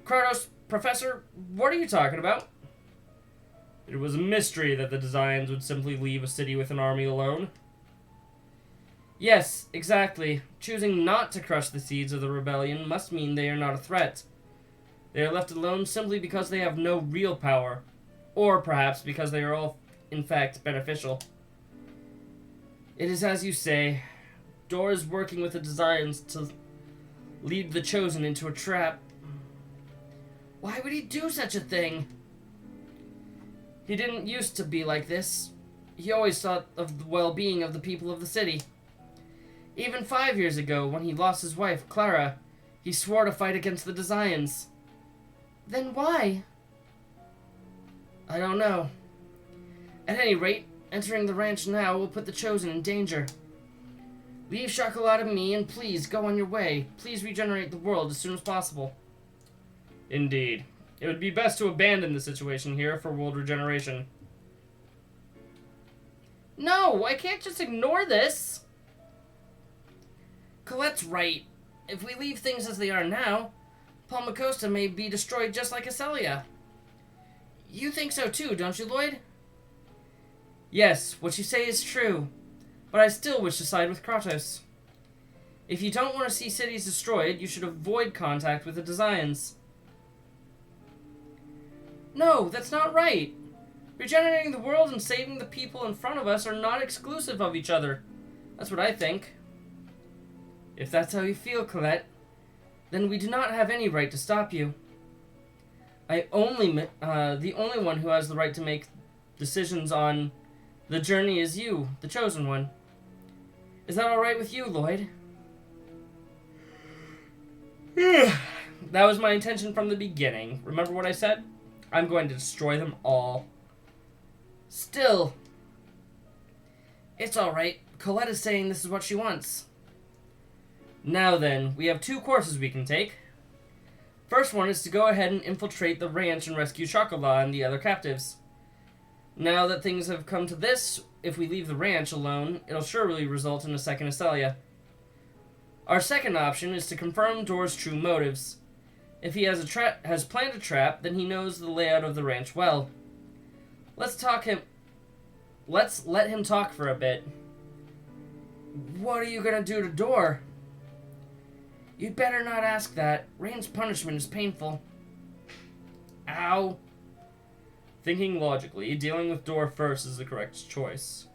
Kratos, Professor, what are you talking about? It was a mystery that the Designs would simply leave a city with an army alone. Yes, exactly. Choosing not to crush the seeds of the rebellion must mean they are not a threat. They are left alone simply because they have no real power. Or perhaps because they are all, in fact, beneficial. It is as you say. Dor is working with the Designs to lead the Chosen into a trap. Why would he do such a thing? He didn't used to be like this. He always thought of the well-being of the people of the city. Even 5 years ago, when he lost his wife, Clara, he swore to fight against the Designs. Then why? I don't know. At any rate, entering the ranch now will put the Chosen in danger. Leave Chocolat to me, and please go on your way. Please regenerate the world as soon as possible. Indeed. It would be best to abandon the situation here for world regeneration. No, I can't just ignore this! Colette's right. If we leave things as they are now, Palma Costa may be destroyed just like Acelia. You think so too, don't you, Lloyd? Yes, what you say is true, but I still wish to side with Kratos. If you don't want to see cities destroyed, you should avoid contact with the Designs. No, that's not right. Regenerating the world and saving the people in front of us are not exclusive of each other. That's what I think. If that's how you feel, Colette, then we do not have any right to stop you. The only one who has the right to make decisions on the journey is you, the Chosen One. Is that alright with you, Lloyd? That was my intention from the beginning. Remember what I said? I'm going to destroy them all. Still. It's alright. Colette is saying this is what she wants. Now then, we have 2 courses we can take. First one is to go ahead and infiltrate the ranch and rescue Chocolat and the other captives. Now that things have come to this, if we leave the ranch alone, it'll surely result in a second Acelia. Our second option is to confirm Dor's true motives. If he has planned a trap, then he knows the layout of the ranch well. Let's let him talk for a bit. What are you gonna do to Dor? You'd better not ask that. Rain's punishment is painful. Ow. Thinking logically, dealing with Dor first is the correct choice.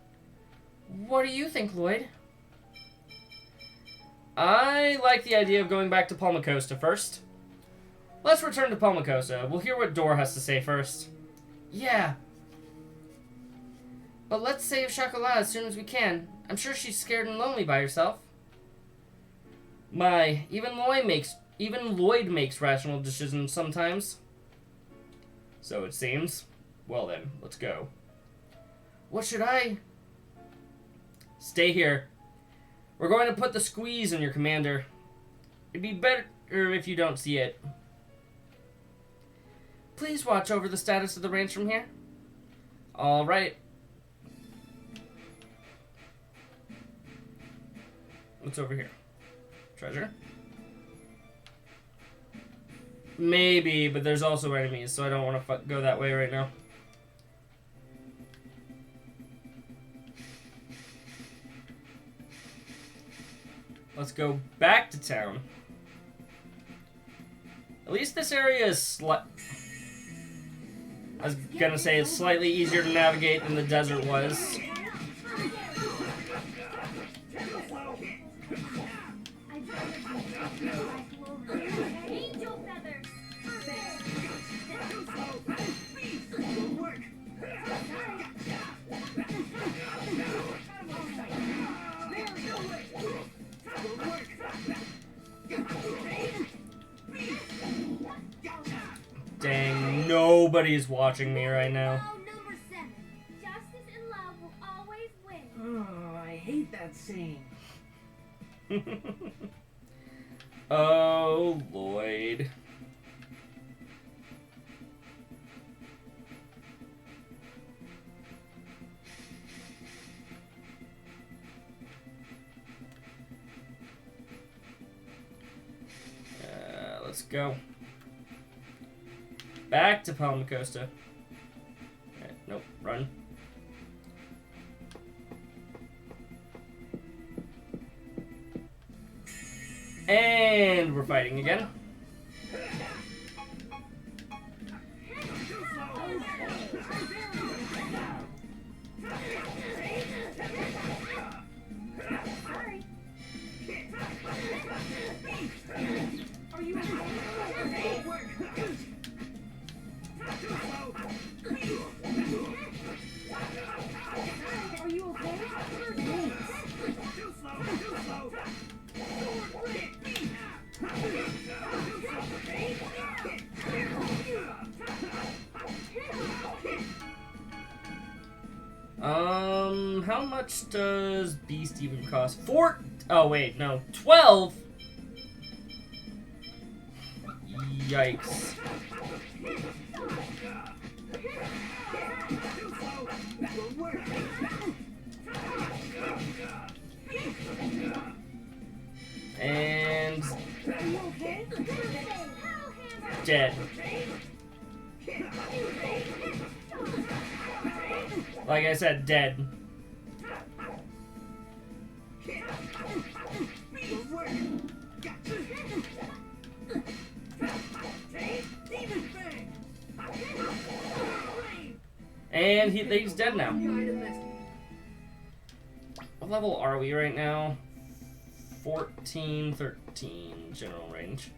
What do you think, Lloyd? I like the idea of going back to Palma Costa first. Let's return to Palma Costa. We'll hear what Dor has to say first. Yeah. But let's save Chocolat as soon as we can. I'm sure she's scared and lonely by herself. My, even Lloyd makes rational decisions sometimes. So it seems. Well then, let's go. What should I... Stay here. We're going to put the squeeze on your commander. It'd be better if you don't see it. Please watch over the status of the ranch from here. Alright. What's over here? Treasure? Maybe, but there's also enemies, so I don't want to go that way right now. Let's go back to town. At least this area is I was gonna say it's slightly easier to navigate than the desert was. Angel feathers. Dang, nobody's watching me right now. Law number 7. Justice and love will always win. Oh, I hate that saying. Oh, Lloyd. Let's go. Back to Palma Costa. Right, nope, run. And we're fighting again. Sorry. Are you Are you okay? How much does Beast even cost? Oh wait, no, 12. Yikes. And dead. Like I said, dead. And he's dead now. What level are we right now? 14, 13 general range.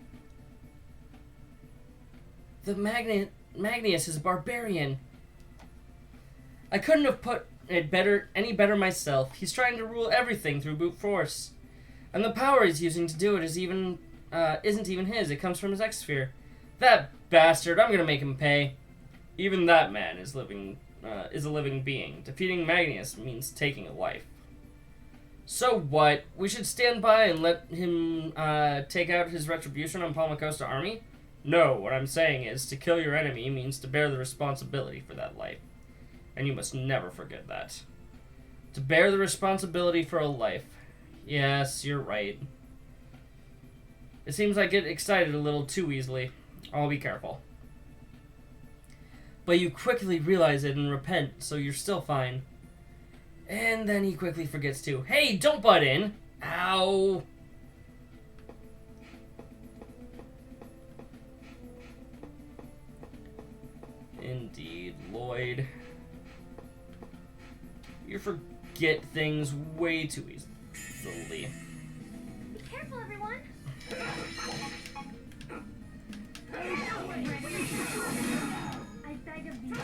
The Magnius is a barbarian. I couldn't have put it any better myself. He's trying to rule everything through brute force. And the power he's using to do it isn't even his. It comes from his X-Sphere. That bastard, I'm gonna make him pay. Even that man is a living being. Defeating Magnius means taking a life. So what? We should stand by and let him take out his retribution on Palma Costa army? No, what I'm saying is, to kill your enemy means to bear the responsibility for that life. And you must never forget that. To bear the responsibility for a life. Yes, you're right. It seems I get excited a little too easily. I'll be careful. But you quickly realize it and repent, so you're still fine. And then he quickly forgets too. Hey, don't butt in! Ow! Indeed, Lloyd. You forget things way too easily. Be careful, everyone. I beg of you.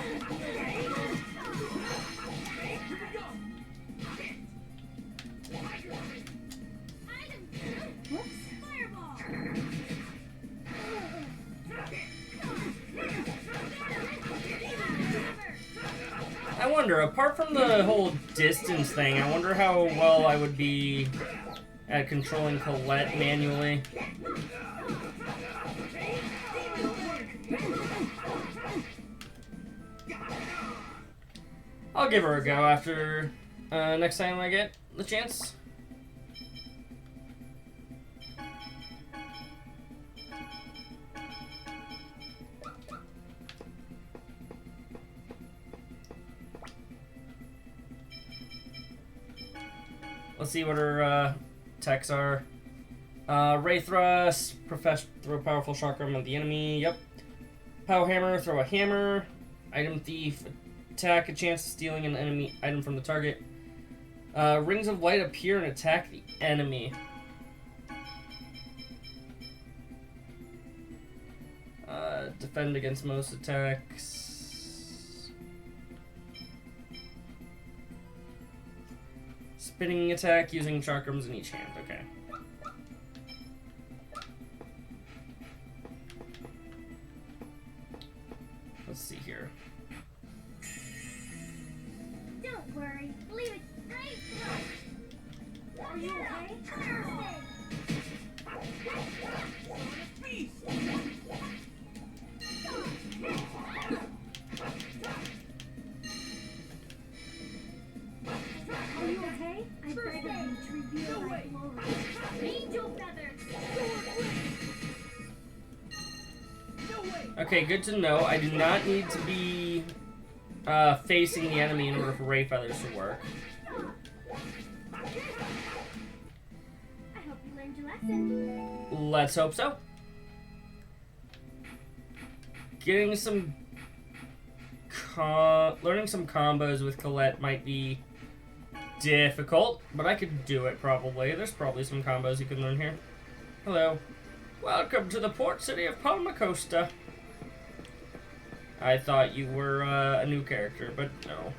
Whoops. Fireball. wonder, apart from the whole distance thing, I wonder how well I would be at controlling Colette manually. I'll give her a go after next time I get the chance. Let's see what her attacks are. Ray Thrust, throw a powerful chakram at the enemy. Yep. Power Hammer, throw a hammer. Item Thief, attack a chance of stealing an enemy item from the target. Rings of Light appear and attack the enemy. Defend against most attacks. Spinning attack using chakrams in each hand. Okay. Let's see here. Don't worry. Leave it right. Are you okay? Are you okay? I beg of you to reveal my glory. Angel feathers. Okay, good to know. I do not need to be facing the enemy in order for Ray Feathers to work. I hope you learned your lesson. Let's hope so. Getting some learning some combos with Colette might be difficult, but I could do it probably. There's probably some combos you can learn here. Hello. Welcome to the port city of Palma Costa. I thought you were a new character, but no.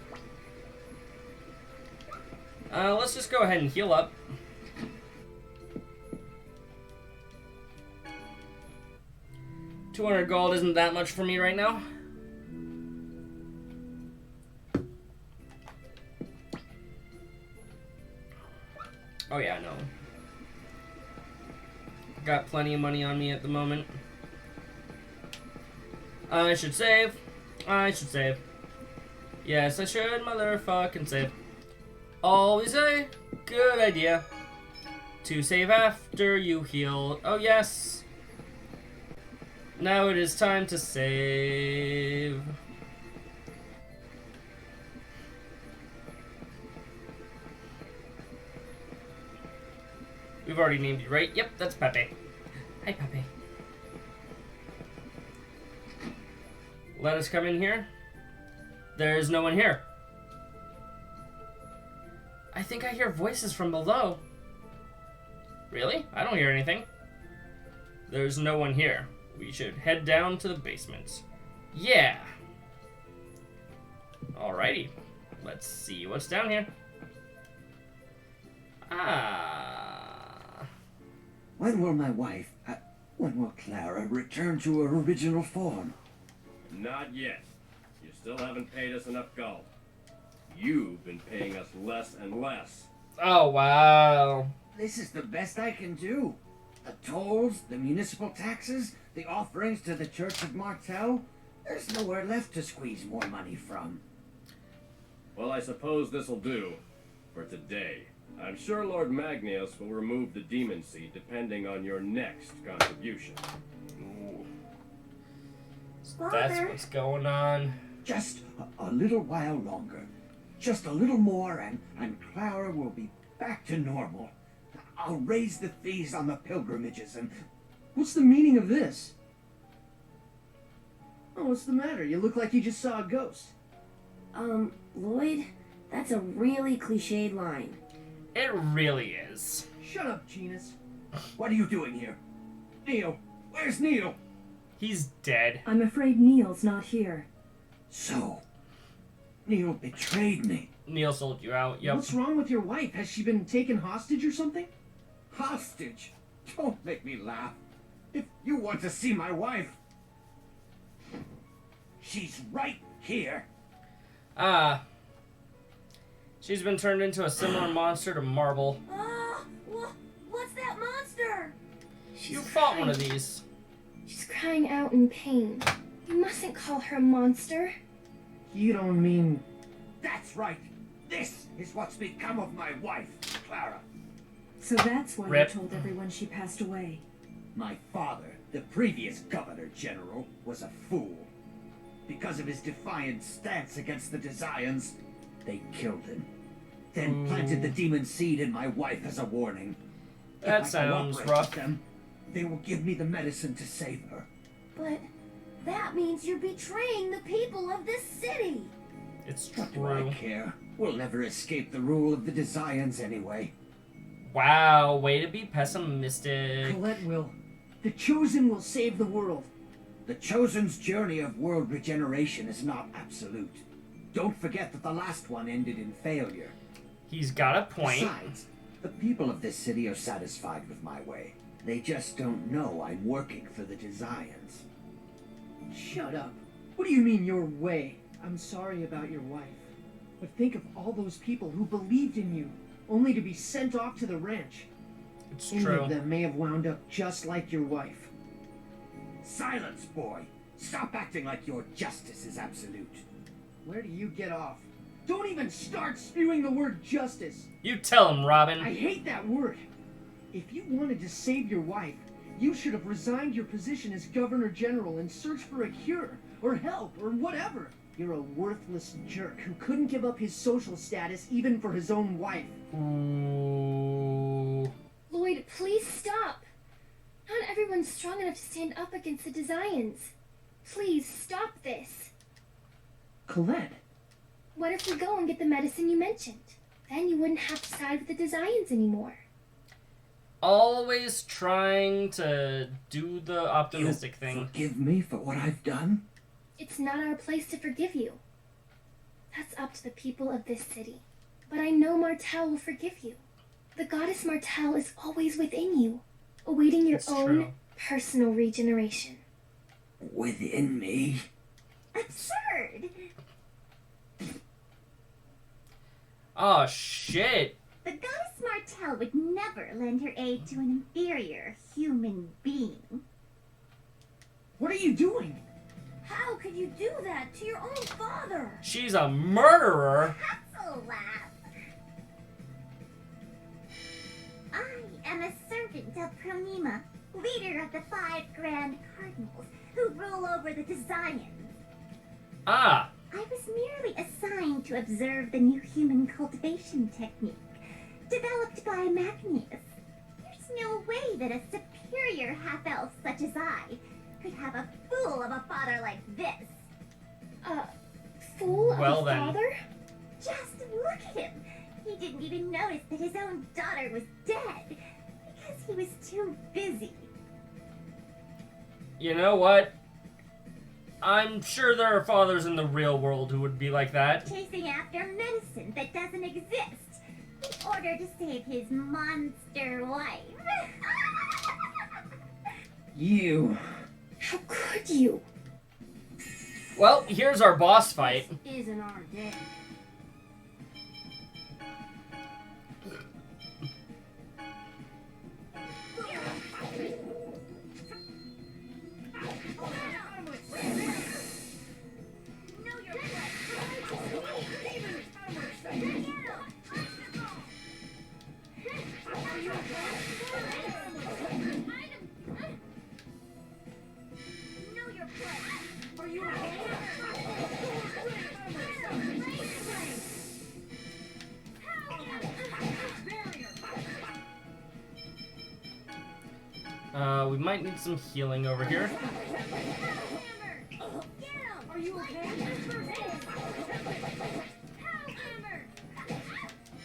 Let's just go ahead and heal up. $200 gold isn't that much for me right now. Oh yeah, no. Got plenty of money on me at the moment. I should save. I should save. Yes, I should motherfucking save. Always a good idea to save after you heal. Oh yes. Now it is time to save. We've already named you, right? Yep, that's Pepe. Hi, Pepe. Let us come in here. There's no one here. I think I hear voices from below. Really? I don't hear anything. There's no one here. We should head down to the basement. Yeah. Alrighty. Let's see what's down here. When will my wife, when will Clara return to her original form? Not yet. You still haven't paid us enough gold. You've been paying us less and less. Oh, wow. This is the best I can do. The tolls, the municipal taxes, the offerings to the Church of Martel. There's nowhere left to squeeze more money from. Well, I suppose this'll do. For today. I'm sure Lord Magnius will remove the demon seed depending on your next contribution. Ooh. So that's what's going on. Just a little while longer. Just a little more and Clara will be back to normal. I'll raise the fees on the pilgrimages and... What's the meaning of this? Oh, what's the matter? You look like you just saw a ghost. Lloyd, that's a really cliched line. It really is. Shut up, Genus. What are you doing here? Neil! Where's Neil? He's dead. I'm afraid Neil's not here. So, Neil betrayed me. Neil sold you out, yep. What's wrong with your wife? Has she been taken hostage or something? Hostage? Don't make me laugh. If you want to see my wife, she's right here. She's been turned into a similar monster to Marble. What's that monster? You fought one of these. She's crying out in pain. You mustn't call her a monster. You don't mean... That's right. This is what's become of my wife, Clara. So that's why Rip. you told everyone she passed away. My father, the previous Governor General, was a fool. Because of his defiant stance against the Desians, they killed him. Then planted the demon seed in my wife as a warning. That If I sounds cooperate rough. with them, they will give me the medicine to save her. But that means you're betraying the people of this city. It's What do I true. care? We'll never escape the rule of the Desians anyway. Wow, way to be pessimistic. Colette will. The Chosen will save the world. The Chosen's journey of world regeneration is not absolute. Don't forget that the last one ended in failure. He's got a point. Besides, the people of this city are satisfied with my way. They just don't know I'm working for the Desians. Shut up. What do you mean, your way? I'm sorry about your wife. But think of all those people who believed in you, only to be sent off to the ranch. It's Any true. of them may have wound up just like your wife. Silence, boy! Stop acting like your justice is absolute. Where do you get off? Don't even start spewing the word justice. You tell him, Robin. I hate that word. If you wanted to save your wife, you should have resigned your position as Governor General and searched for a cure, or help, or whatever. You're a worthless jerk who couldn't give up his social status even for his own wife. Ooh. Lloyd, please stop. Not everyone's strong enough to stand up against the Desians. Please stop this. Colette. What if we go and get the medicine you mentioned? Then you wouldn't have to side with the Desians anymore. Always trying to do the optimistic thing. Forgive me for what I've done? It's not our place to forgive you. That's up to the people of this city. But I know Martel will forgive you. The goddess Martel is always within you, awaiting your It's own true. personal regeneration. Within me? Absurd! Oh, shit. The goddess Martel would never lend her aid to an inferior human being. What are you doing? How could you do that to your own father? She's a murderer. That's a laugh. I am a servant of Promima, leader of the 5 Grand Cardinals, who rule over the Desians. Ah. I was merely assigned to observe the new human cultivation technique, developed by Magnius. There's no way that a superior half-elf such as I could have a fool of a father like this. Fool Well of a then. father? Just look at him. He didn't even notice that his own daughter was dead because he was too busy. You know what? I'm sure there are fathers in the real world who would be like that. Chasing after medicine that doesn't exist in order to save his monster wife. You. How could you? Well, here's our boss fight. Isn't our day. We might need some healing over here. Are you okay?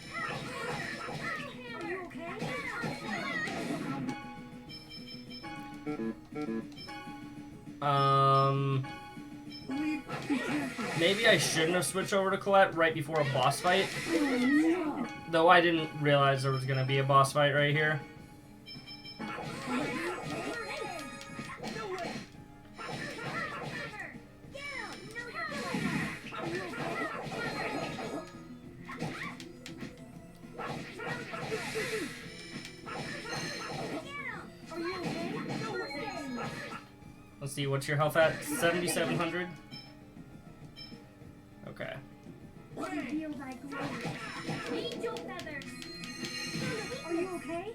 Are you Maybe I shouldn't have switched over to Colette right before a boss fight. Though I didn't realize there was gonna be a boss fight right here. Misty, what's your health at? 7,700? Okay. Reveal thy glory. Angel feathers. Are you okay?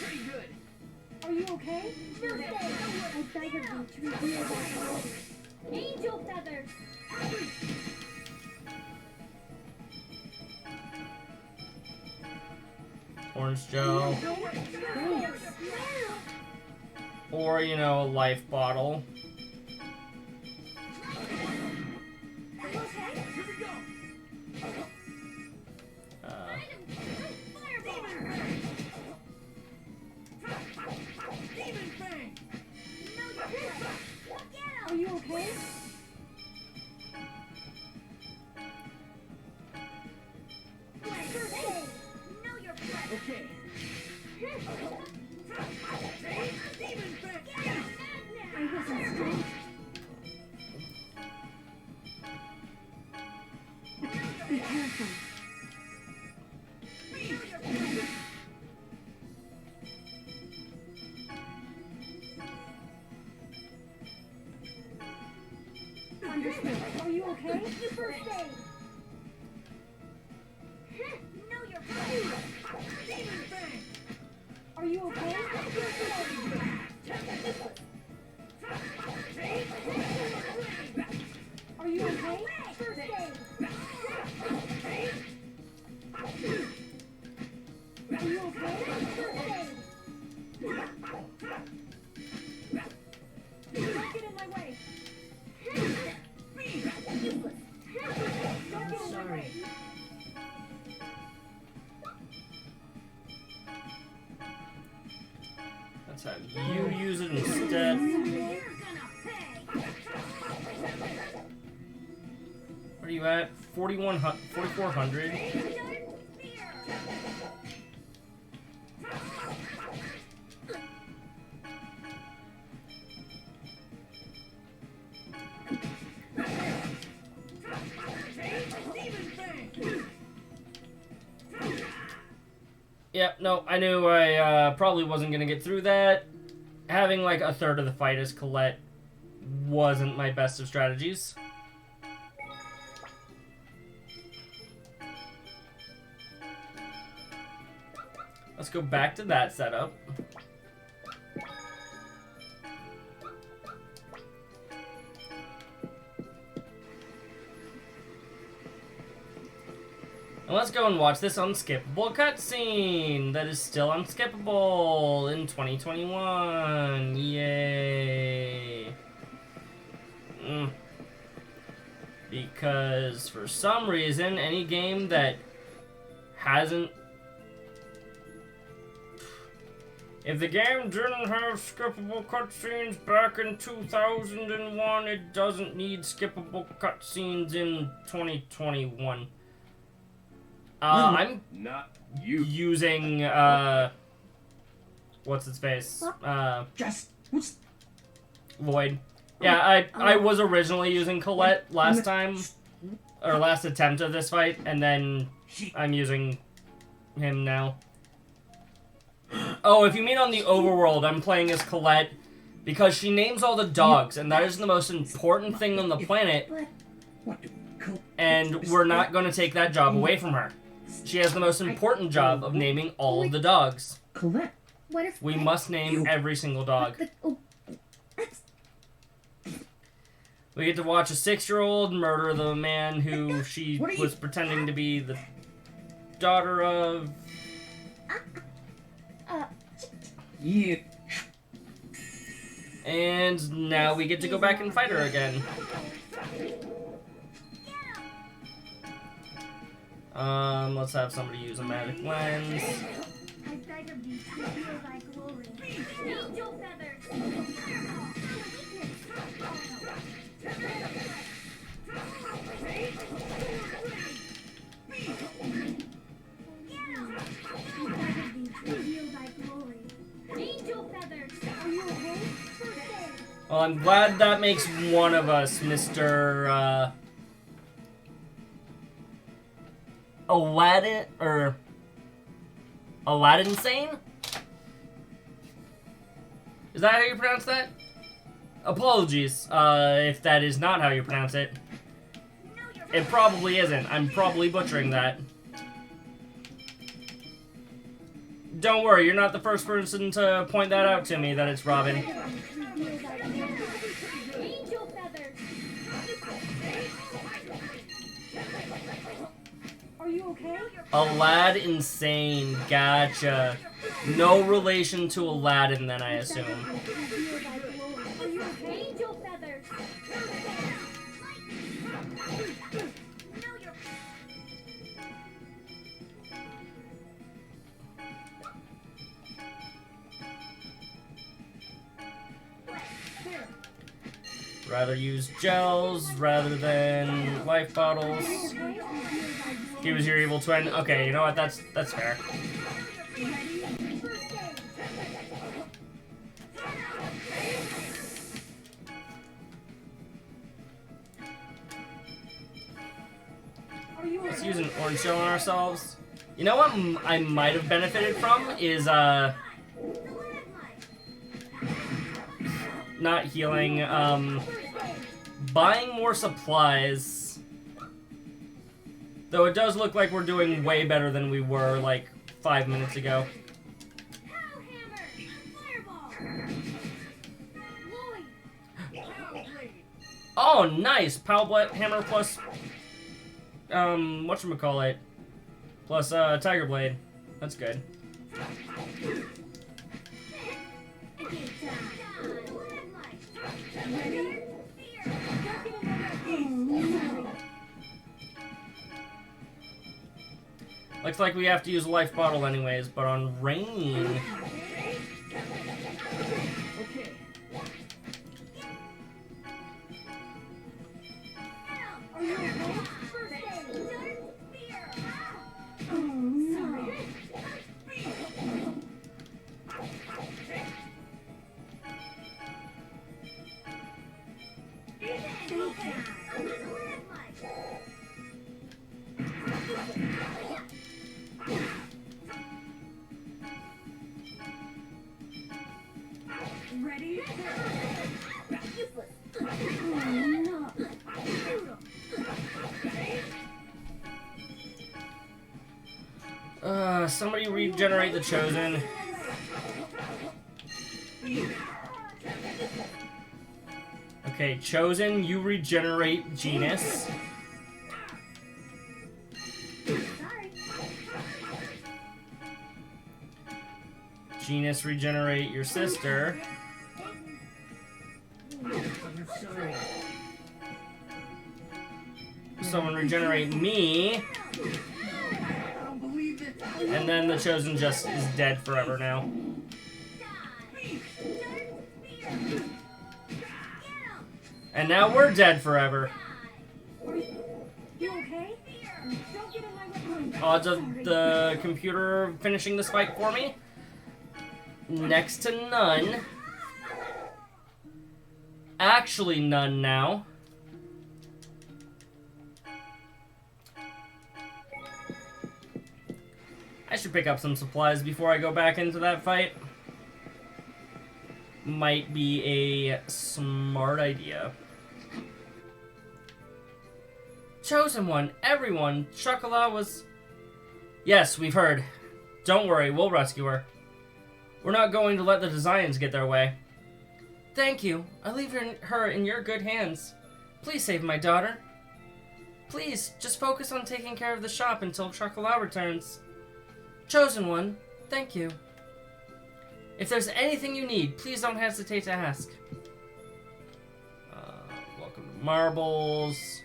Pretty good. Are you okay? I beg of you to reveal thy glory. Angel feathers. Orange gel. Or, you know, a life bottle. Are you okay? Okay. I wasn't strong. Be careful. Understood. Are you okay? You first aid. Know your place. Are you okay? Are you okay? First aid. Are you okay? First aid. Don't get in my way. I'm sorry. Let's have you use it instead. What are you at? 4,400? Yep, no, I knew I probably wasn't going to get through that. Having like a third of the fight as Colette wasn't my best of strategies. Let's go back to that setup. And let's go and watch this unskippable cutscene that is still unskippable in 2021. Yay. Because for some reason, any game that hasn't... If the game didn't have skippable cutscenes back in 2001, it doesn't need skippable cutscenes in 2021. I'm Not you. using, what's its face? Just what's Void. Yeah, I was originally using Colette last time, or last attempt of this fight, and then I'm using him now. Oh, if you mean on the overworld, I'm playing as Colette because she names all the dogs, and that is the most important thing on the planet, and we're not going to take that job away from her. She has the most important job of naming all of the dogs. Colette. What if We must name every single dog. We get to watch a 6-year-old murder the man who she was pretending to be the daughter of. yeah? And now we get to go back and fight her again. Let's have somebody use a magic lens. I beg of thee to reveal thy glory. Angel feathers. Reveal thy glory. Angel feathers. Are you okay? First aid. Well, I'm glad that makes one of us Mr. Aladdin, or Aladdin Sane? Is that how you pronounce that? Apologies, if that is not how you pronounce it. It probably isn't. I'm probably butchering that. Don't worry, you're not the first person to point that out to me, that it's Robin. Angel feathers. Are you okay? Alad Insane, gotcha. No relation to Aladdin, then, I assume. Angel feathers. Rather use gels rather than life bottles. He was your evil twin. Okay, you know what? That's fair. Let's use an orange gel on ourselves. You know what I might have benefited from is not healing, buying more supplies. Though it does look like we're doing way better than we were, like, 5 minutes ago. Oh, nice! Power Hammer plus, whatchamacallit? Plus, Tiger Blade. That's good. Looks like we have to use a life bottle anyways, but on Rain... Ready? Somebody regenerate the Chosen. Okay, Chosen, you regenerate Genus. Genus, regenerate your sister. Someone regenerate me. And then the Chosen just is dead forever now. And now we're dead forever. You okay? Don't get in my way. Odds of the computer finishing this fight for me? Next to none. Actually none now. I should pick up some supplies before I go back into that fight. Might be a smart idea. Chosen One, everyone, Chocolat was... Yes, we've heard. Don't worry, we'll rescue her. We're not going to let the Desians get their way. Thank you. I leave her in your good hands. Please save my daughter. Please, just focus on taking care of the shop until Chocolat returns. Chosen One, thank you. If there's anything you need, please don't hesitate to ask. Welcome to Marbles.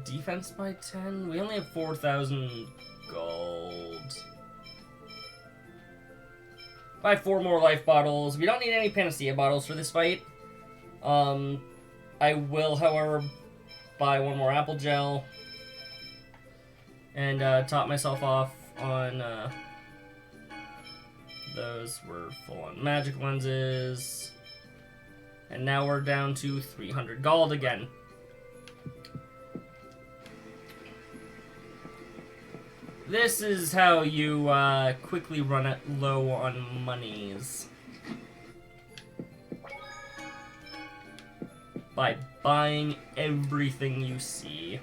Defense by 10? We only have 4,000 gold. Buy 4 more life bottles. We don't need any Panacea bottles for this fight. I will, however, buy 1 more apple gel. And top myself off on those. Were full on magic lenses. And now we're down to 300 gold again. this is how you quickly run it low on monies. By buying everything you see.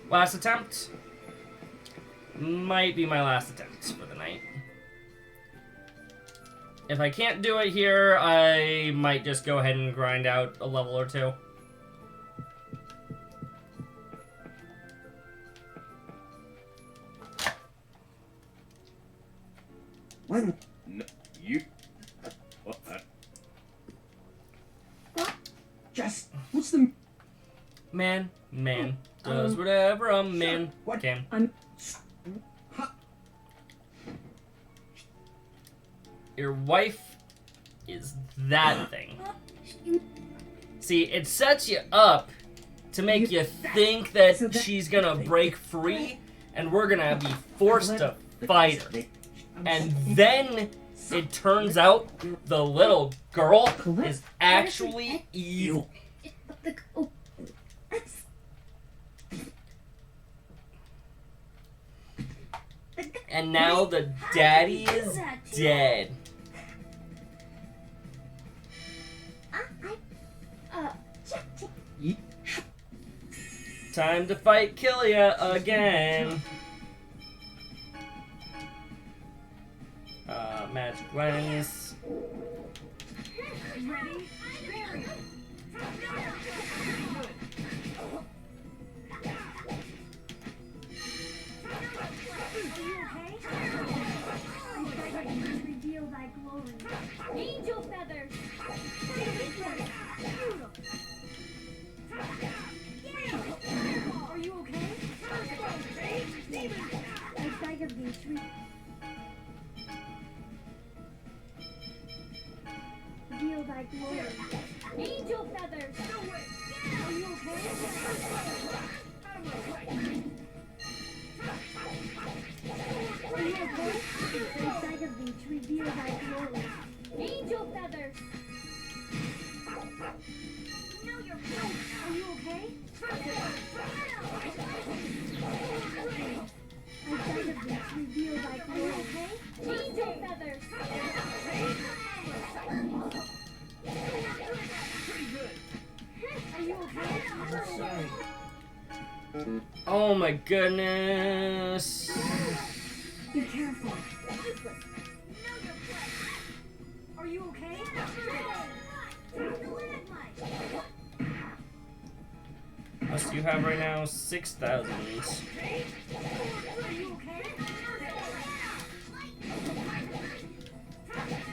Last attempt. Might be my last attempt for the night. If I can't do it here, I might just go ahead and grind out a level or two. When? No, you. What? Just what's the Man does whatever a man can. Your wife is that thing. See, it sets you up to make you think that she's gonna break free, and we're gonna be forced to fight her. And then it turns out the little girl is actually evil. And now the daddy is dead. Time to fight Killia again. Magic lens. ready? Reveal thy glory. Angel feathers. Are you okay? I beg of thee, sweet. Reveal thy glory. Angel feathers. Are you okay? Are you okay? I beg of thee to reveal thy glory. Angel feathers. No, you're fine. Are you okay? I beg of thee to reveal thy glory. Angel feathers. Pretty good. Are you okay? I'm sorry. Oh my goodness. Be careful. Are you okay? Plus you have right now 6,000. Are you okay?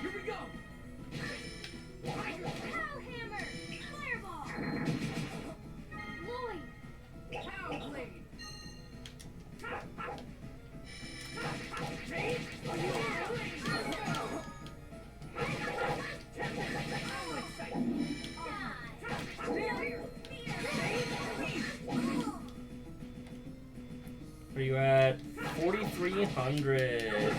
Here we go. Hellhammer. Fireball. Lloyd. Pow blade. Are you at 4,300?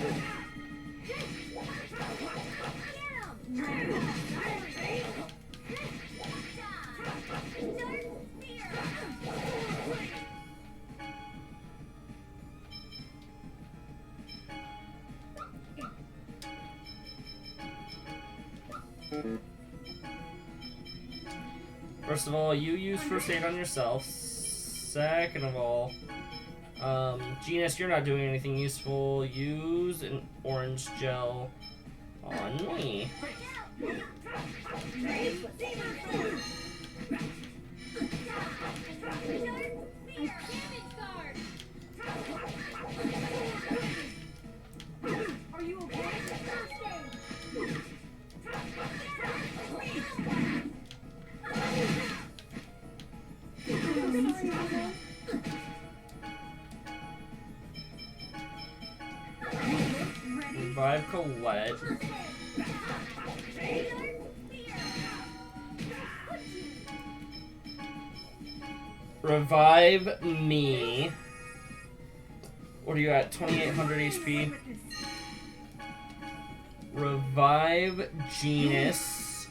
First of all, you use first aid on yourself. Second of all, Genus, you're not doing anything useful. Use an orange gel on me. Are you okay? Revive Colette. Revive me. What are you at? 2,800 HP. Revive Genus.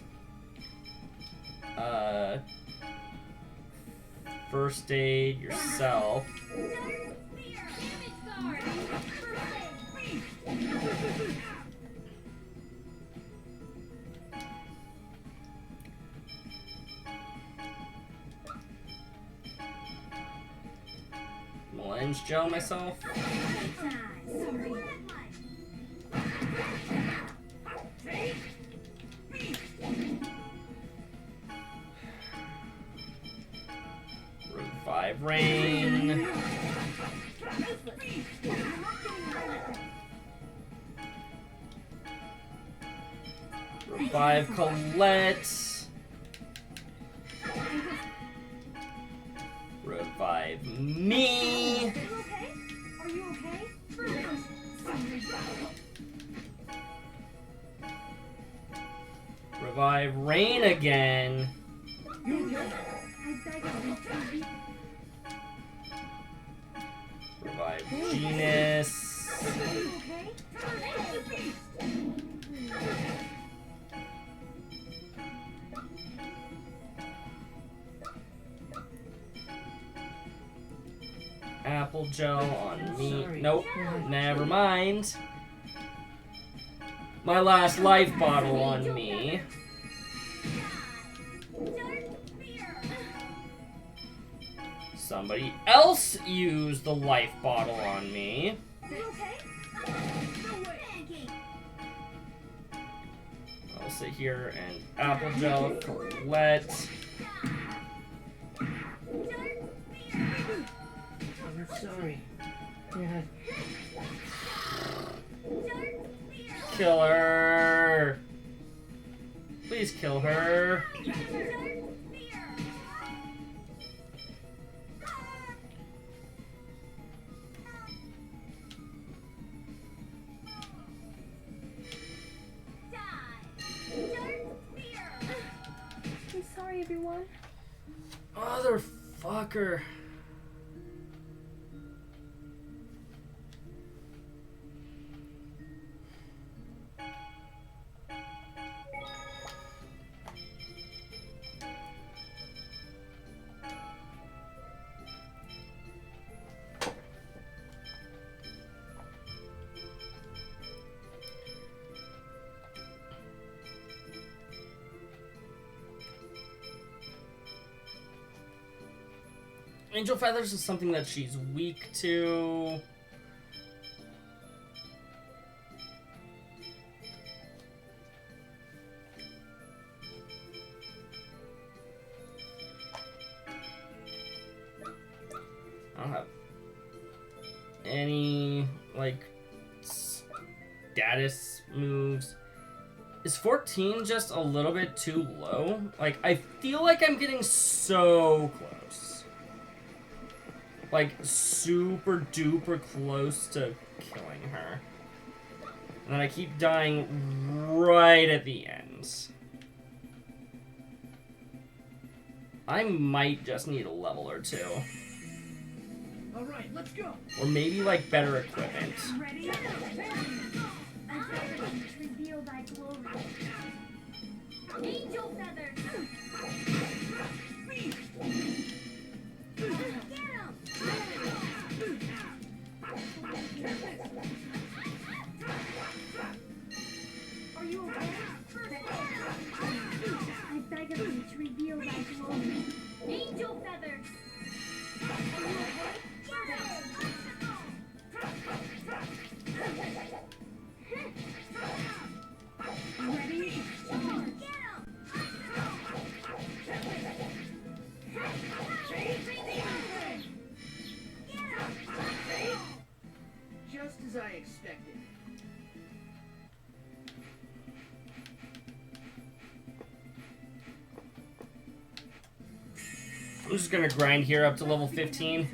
First aid yourself. Melange gel myself. Revive Rain. Revive Colette. Revive me. Are you okay? Revive Rain again. Revive Genus. Apple gel on me. Nope. Never mind. My last life bottle on me. Somebody else used the life bottle on me. I'll sit here and apple gel Colette. I'm sorry. Dad. Kill her. Please kill her. I'm sorry, everyone. Motherfucker. Angel Feathers is something that she's weak to. I don't have any, like, status moves. Is 14 just a little bit too low? Like, I feel like I'm getting so close. Like, super duper close to killing her. And then I keep dying right at the end. I might just need a level or two. Alright, let's go. Or maybe, like, better equipment. Ready? Reveal thy glory. Angel feathers. Get him! Are you okay? I beg of you to reveal thy glory. Angel feathers. Are you okay? Get him! Ready? Get him! Just as I expected. I'm just gonna grind here up to level 15.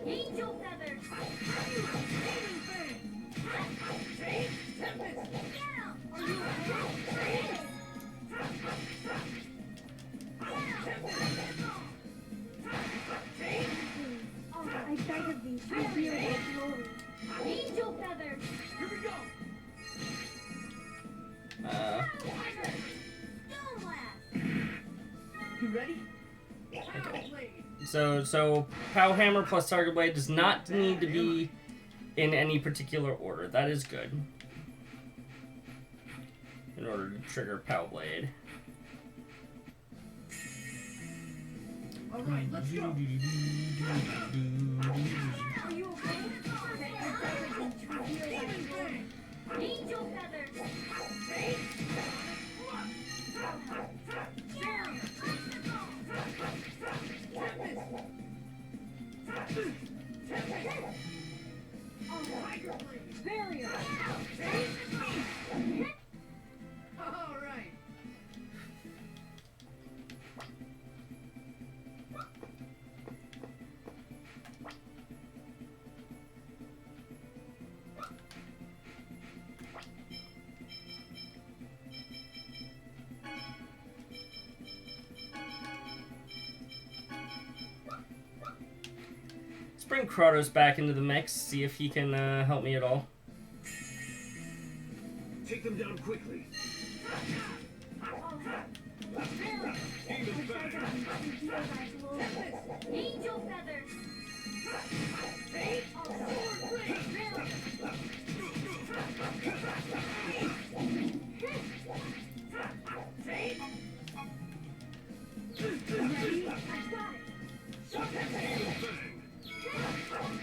Angel feathers. I beg of thee to reveal thy glory. Angel feathers. Here we go. ready? Okay. So Pow Hammer plus Target Blade does not need to be in any particular order. That is good. In order to trigger Pow Blade. Alright, let's go. Are you okay? Angel feathers! Barrier! Alright. Let's bring Kratos back into the mix, see if he can help me at all. Take them down quickly. Angel feathers!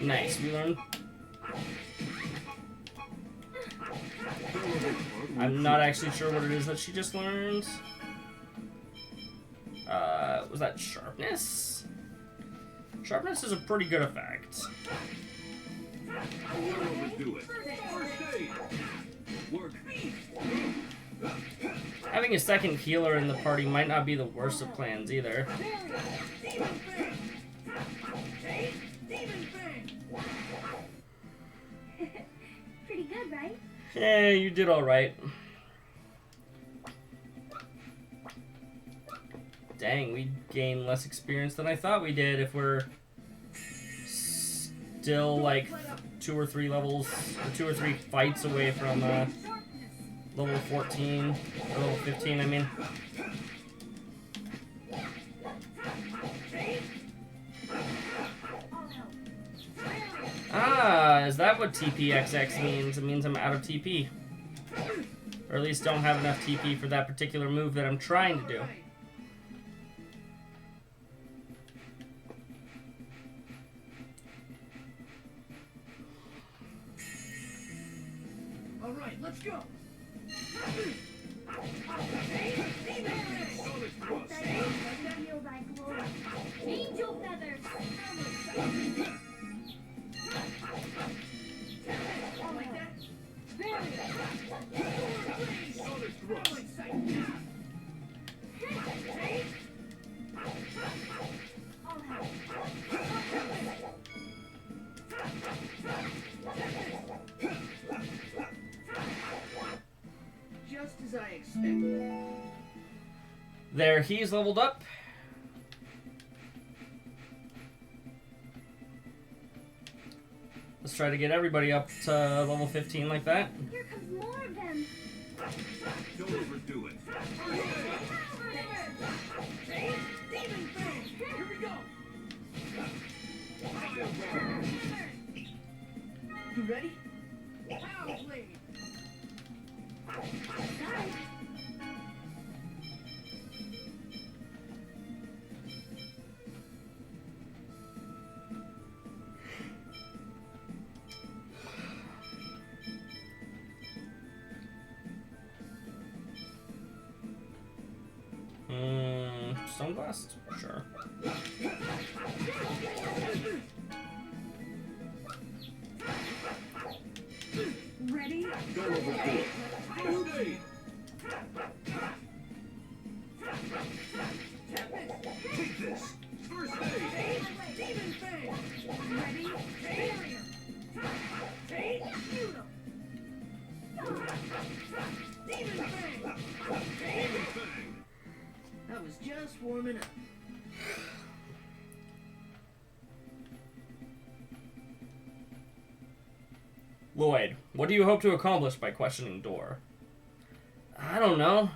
Nice, we learned. I'm not actually sure what it is that she just learned. Was that sharpness? Sharpness is a pretty good effect. Do it. First aid. Work. Having a second healer in the party might not be the worst of plans either. Pretty good, right? Yeah, you did alright. Dang, we gained less experience than I thought we did if we're still like 2 or 3 levels, or 2 or 3 fights away from level 14, or level 15, I mean. Ah, is that what TPXX means? It means I'm out of TP. Or at least don't have enough TP for that particular move that I'm trying to do. Alright, let's go. Angel feathers! Like that? Just as I expected. There, he's leveled up. Let's try to get everybody up to level 15 like that. Here comes more of them! Don't overdo it. Here we go. You ready? Pow blade. Stone Blast? Sure. Ready? Don't overdo it. First aid. Take this. First aid. Demon Fang. Ready? Barrier. Shoot 'em. Demon Fang. Demon Fang. I was just warming up. Lloyd, what do you hope to accomplish by questioning Door? I don't know.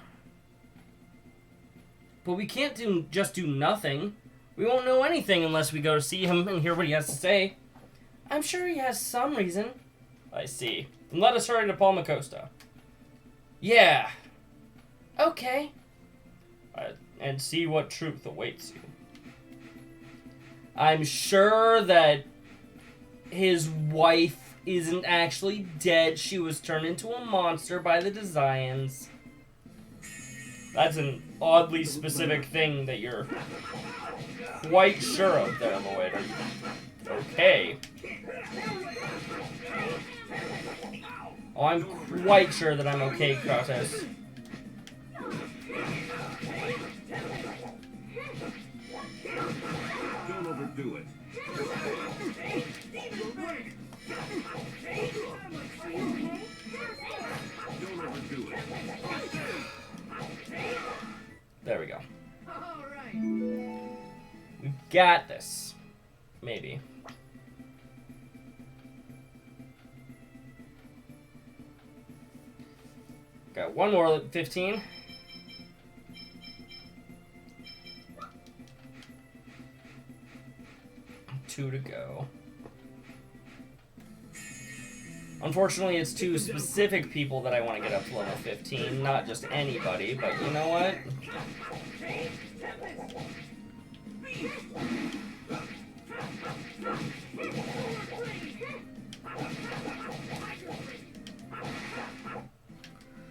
But we can't just do nothing. We won't know anything unless we go to see him and hear what he has to say. I'm sure he has some reason. I see. Then let us hurry to Palmacosta. Yeah. Okay. And see what truth awaits you. I'm sure that his wife isn't actually dead. She was turned into a monster by the Desians. That's an oddly specific thing that you're quite sure of there, Lloyd. Okay. Oh, I'm quite sure that I'm okay, Kratos. Don't overdo it. Don't overdo it. There we go. All right. We got this. Maybe. Got one more 15. Two to go. Unfortunately, it's two specific people that I want to get up to level 15, not just anybody, but you know what?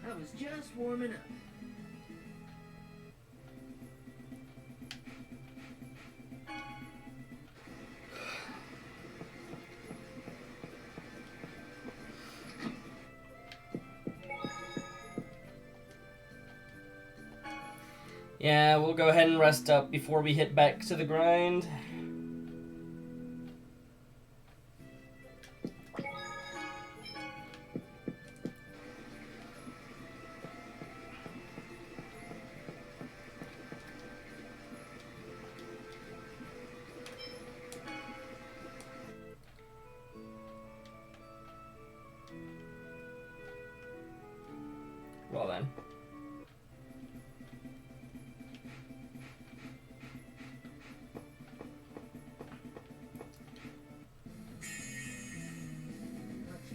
I was just warming up. Yeah, we'll go ahead and rest up before we hit back to the grind. Well then.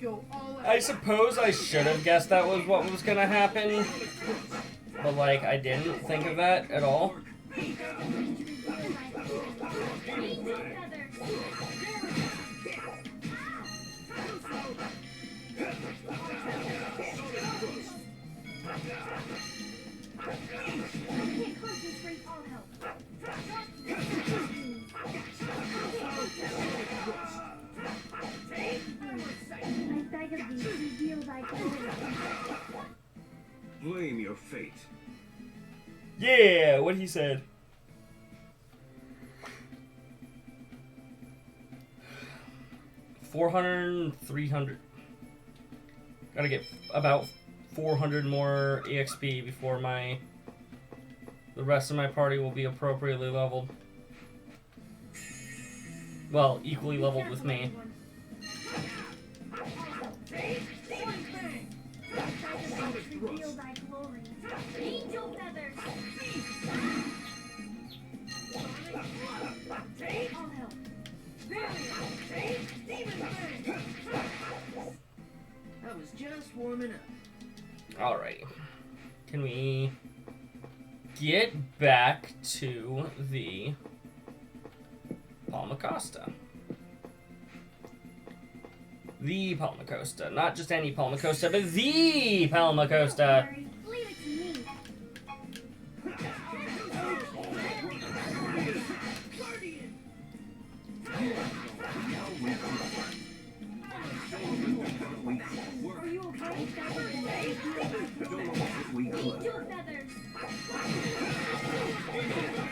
Go all out. I suppose I should have guessed that was what was gonna happen, but like I didn't think of that at all. Blame your fate. Yeah, what he said. $400, $300. Gotta get about 400 more EXP before the rest of my party will be appropriately leveled. Well, equally leveled with me. Reveal thy glory. Angel feathers. All help. I was just warming up. Alrighty. Can we get back to the Palmacosta? The Palmacosta. Not just any Palmacosta, but the Palmacosta. Leave it to me. Are you okay? Angel feathers.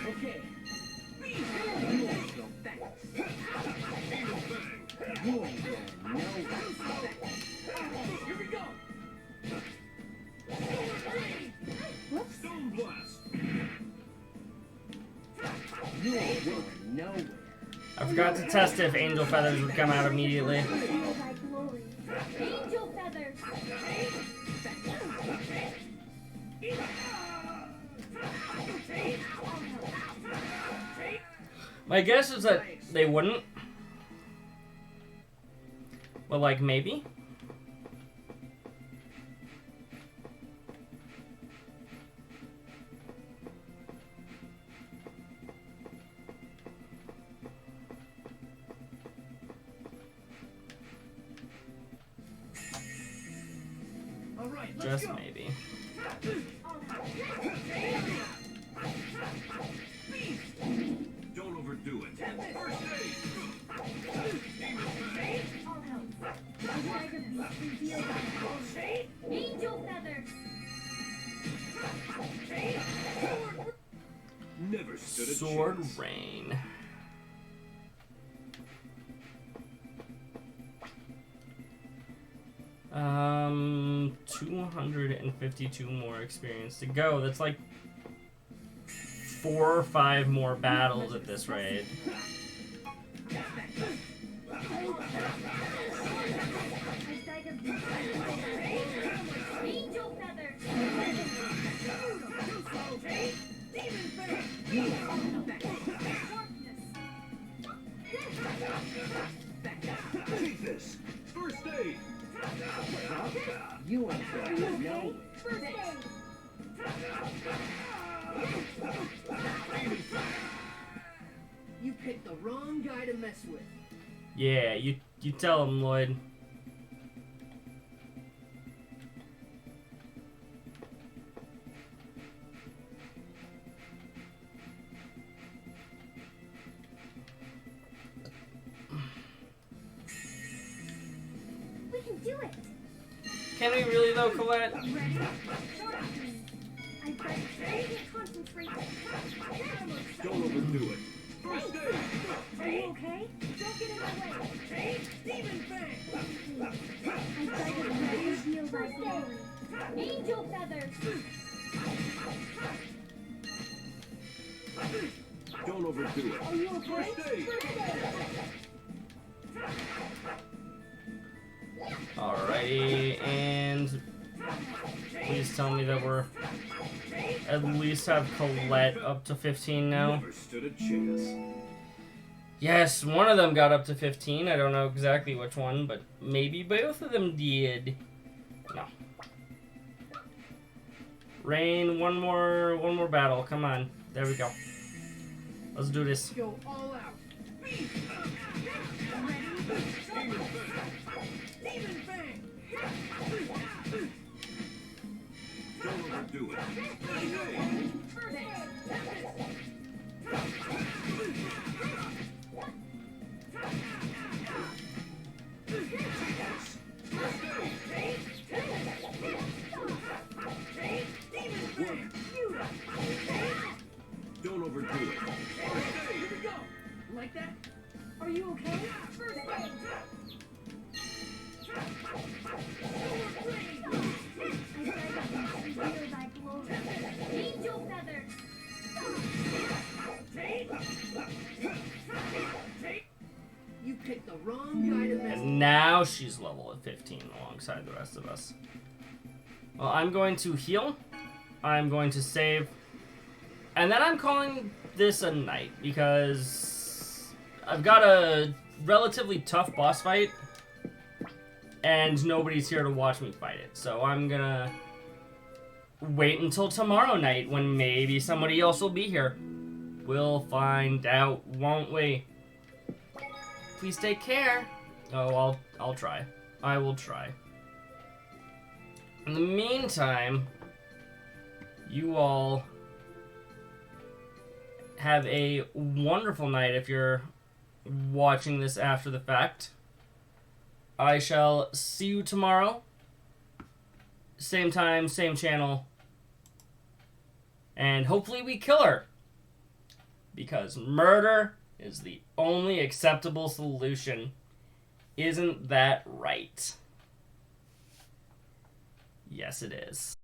Okay. Here we go. Stone blast. You're going nowhere. I forgot to test if angel feathers would come out immediately. Reveal thy glory. Angel feathers. My guess is that they wouldn't. But, like, maybe? All right, let's Just go. maybe. Don't overdo it. First aid. Angel feather. Never stood a Sword chance. Rain. Um, 252 more experience to go. That's like 4 or 5 more battles at this rate. Angel feather. Take this. First aid. You ain't going nowhere. You picked the wrong guy to mess with. Yeah, you tell him, Lloyd. We can do it. Can we really though, Colette? Ready? I can't concentrate. Don't overdo it. First aid. Are you okay? Don't get in my way. Demon Fang! I tried to ready heal by glory. Angel feathers. Don't overdo it. Are you okay? First aid. Alrighty, and please tell me that we're at least have Colette up to 15 now. Never stood a chance. Yes, one of them got up to 15. I don't know exactly which one, but maybe both of them did. No. Rain, one more battle. Come on. There we go. Let's do this. Go all out. Demon Fang! Don't overdo it. First aid. Don't overdo it. Here we go. Like that? Are you okay? First aid. Heal by glory. Angel feathers. You picked the wrong guy to mess with. And now she's level at 15 alongside the rest of us. Well, I'm going to heal. I'm going to save. And then I'm calling this a night because I've got a relatively tough boss fight and nobody's here to watch me fight it. So I'm gonna wait until tomorrow night when maybe somebody else will be here. We'll find out, won't we? Please take care. Oh, I'll try. I will try. In the meantime, you all have a wonderful night if you're watching this after the fact. I shall see you tomorrow. Same time, same channel. And hopefully we kill her. Because murder is the only acceptable solution. Isn't that right? Yes, it is.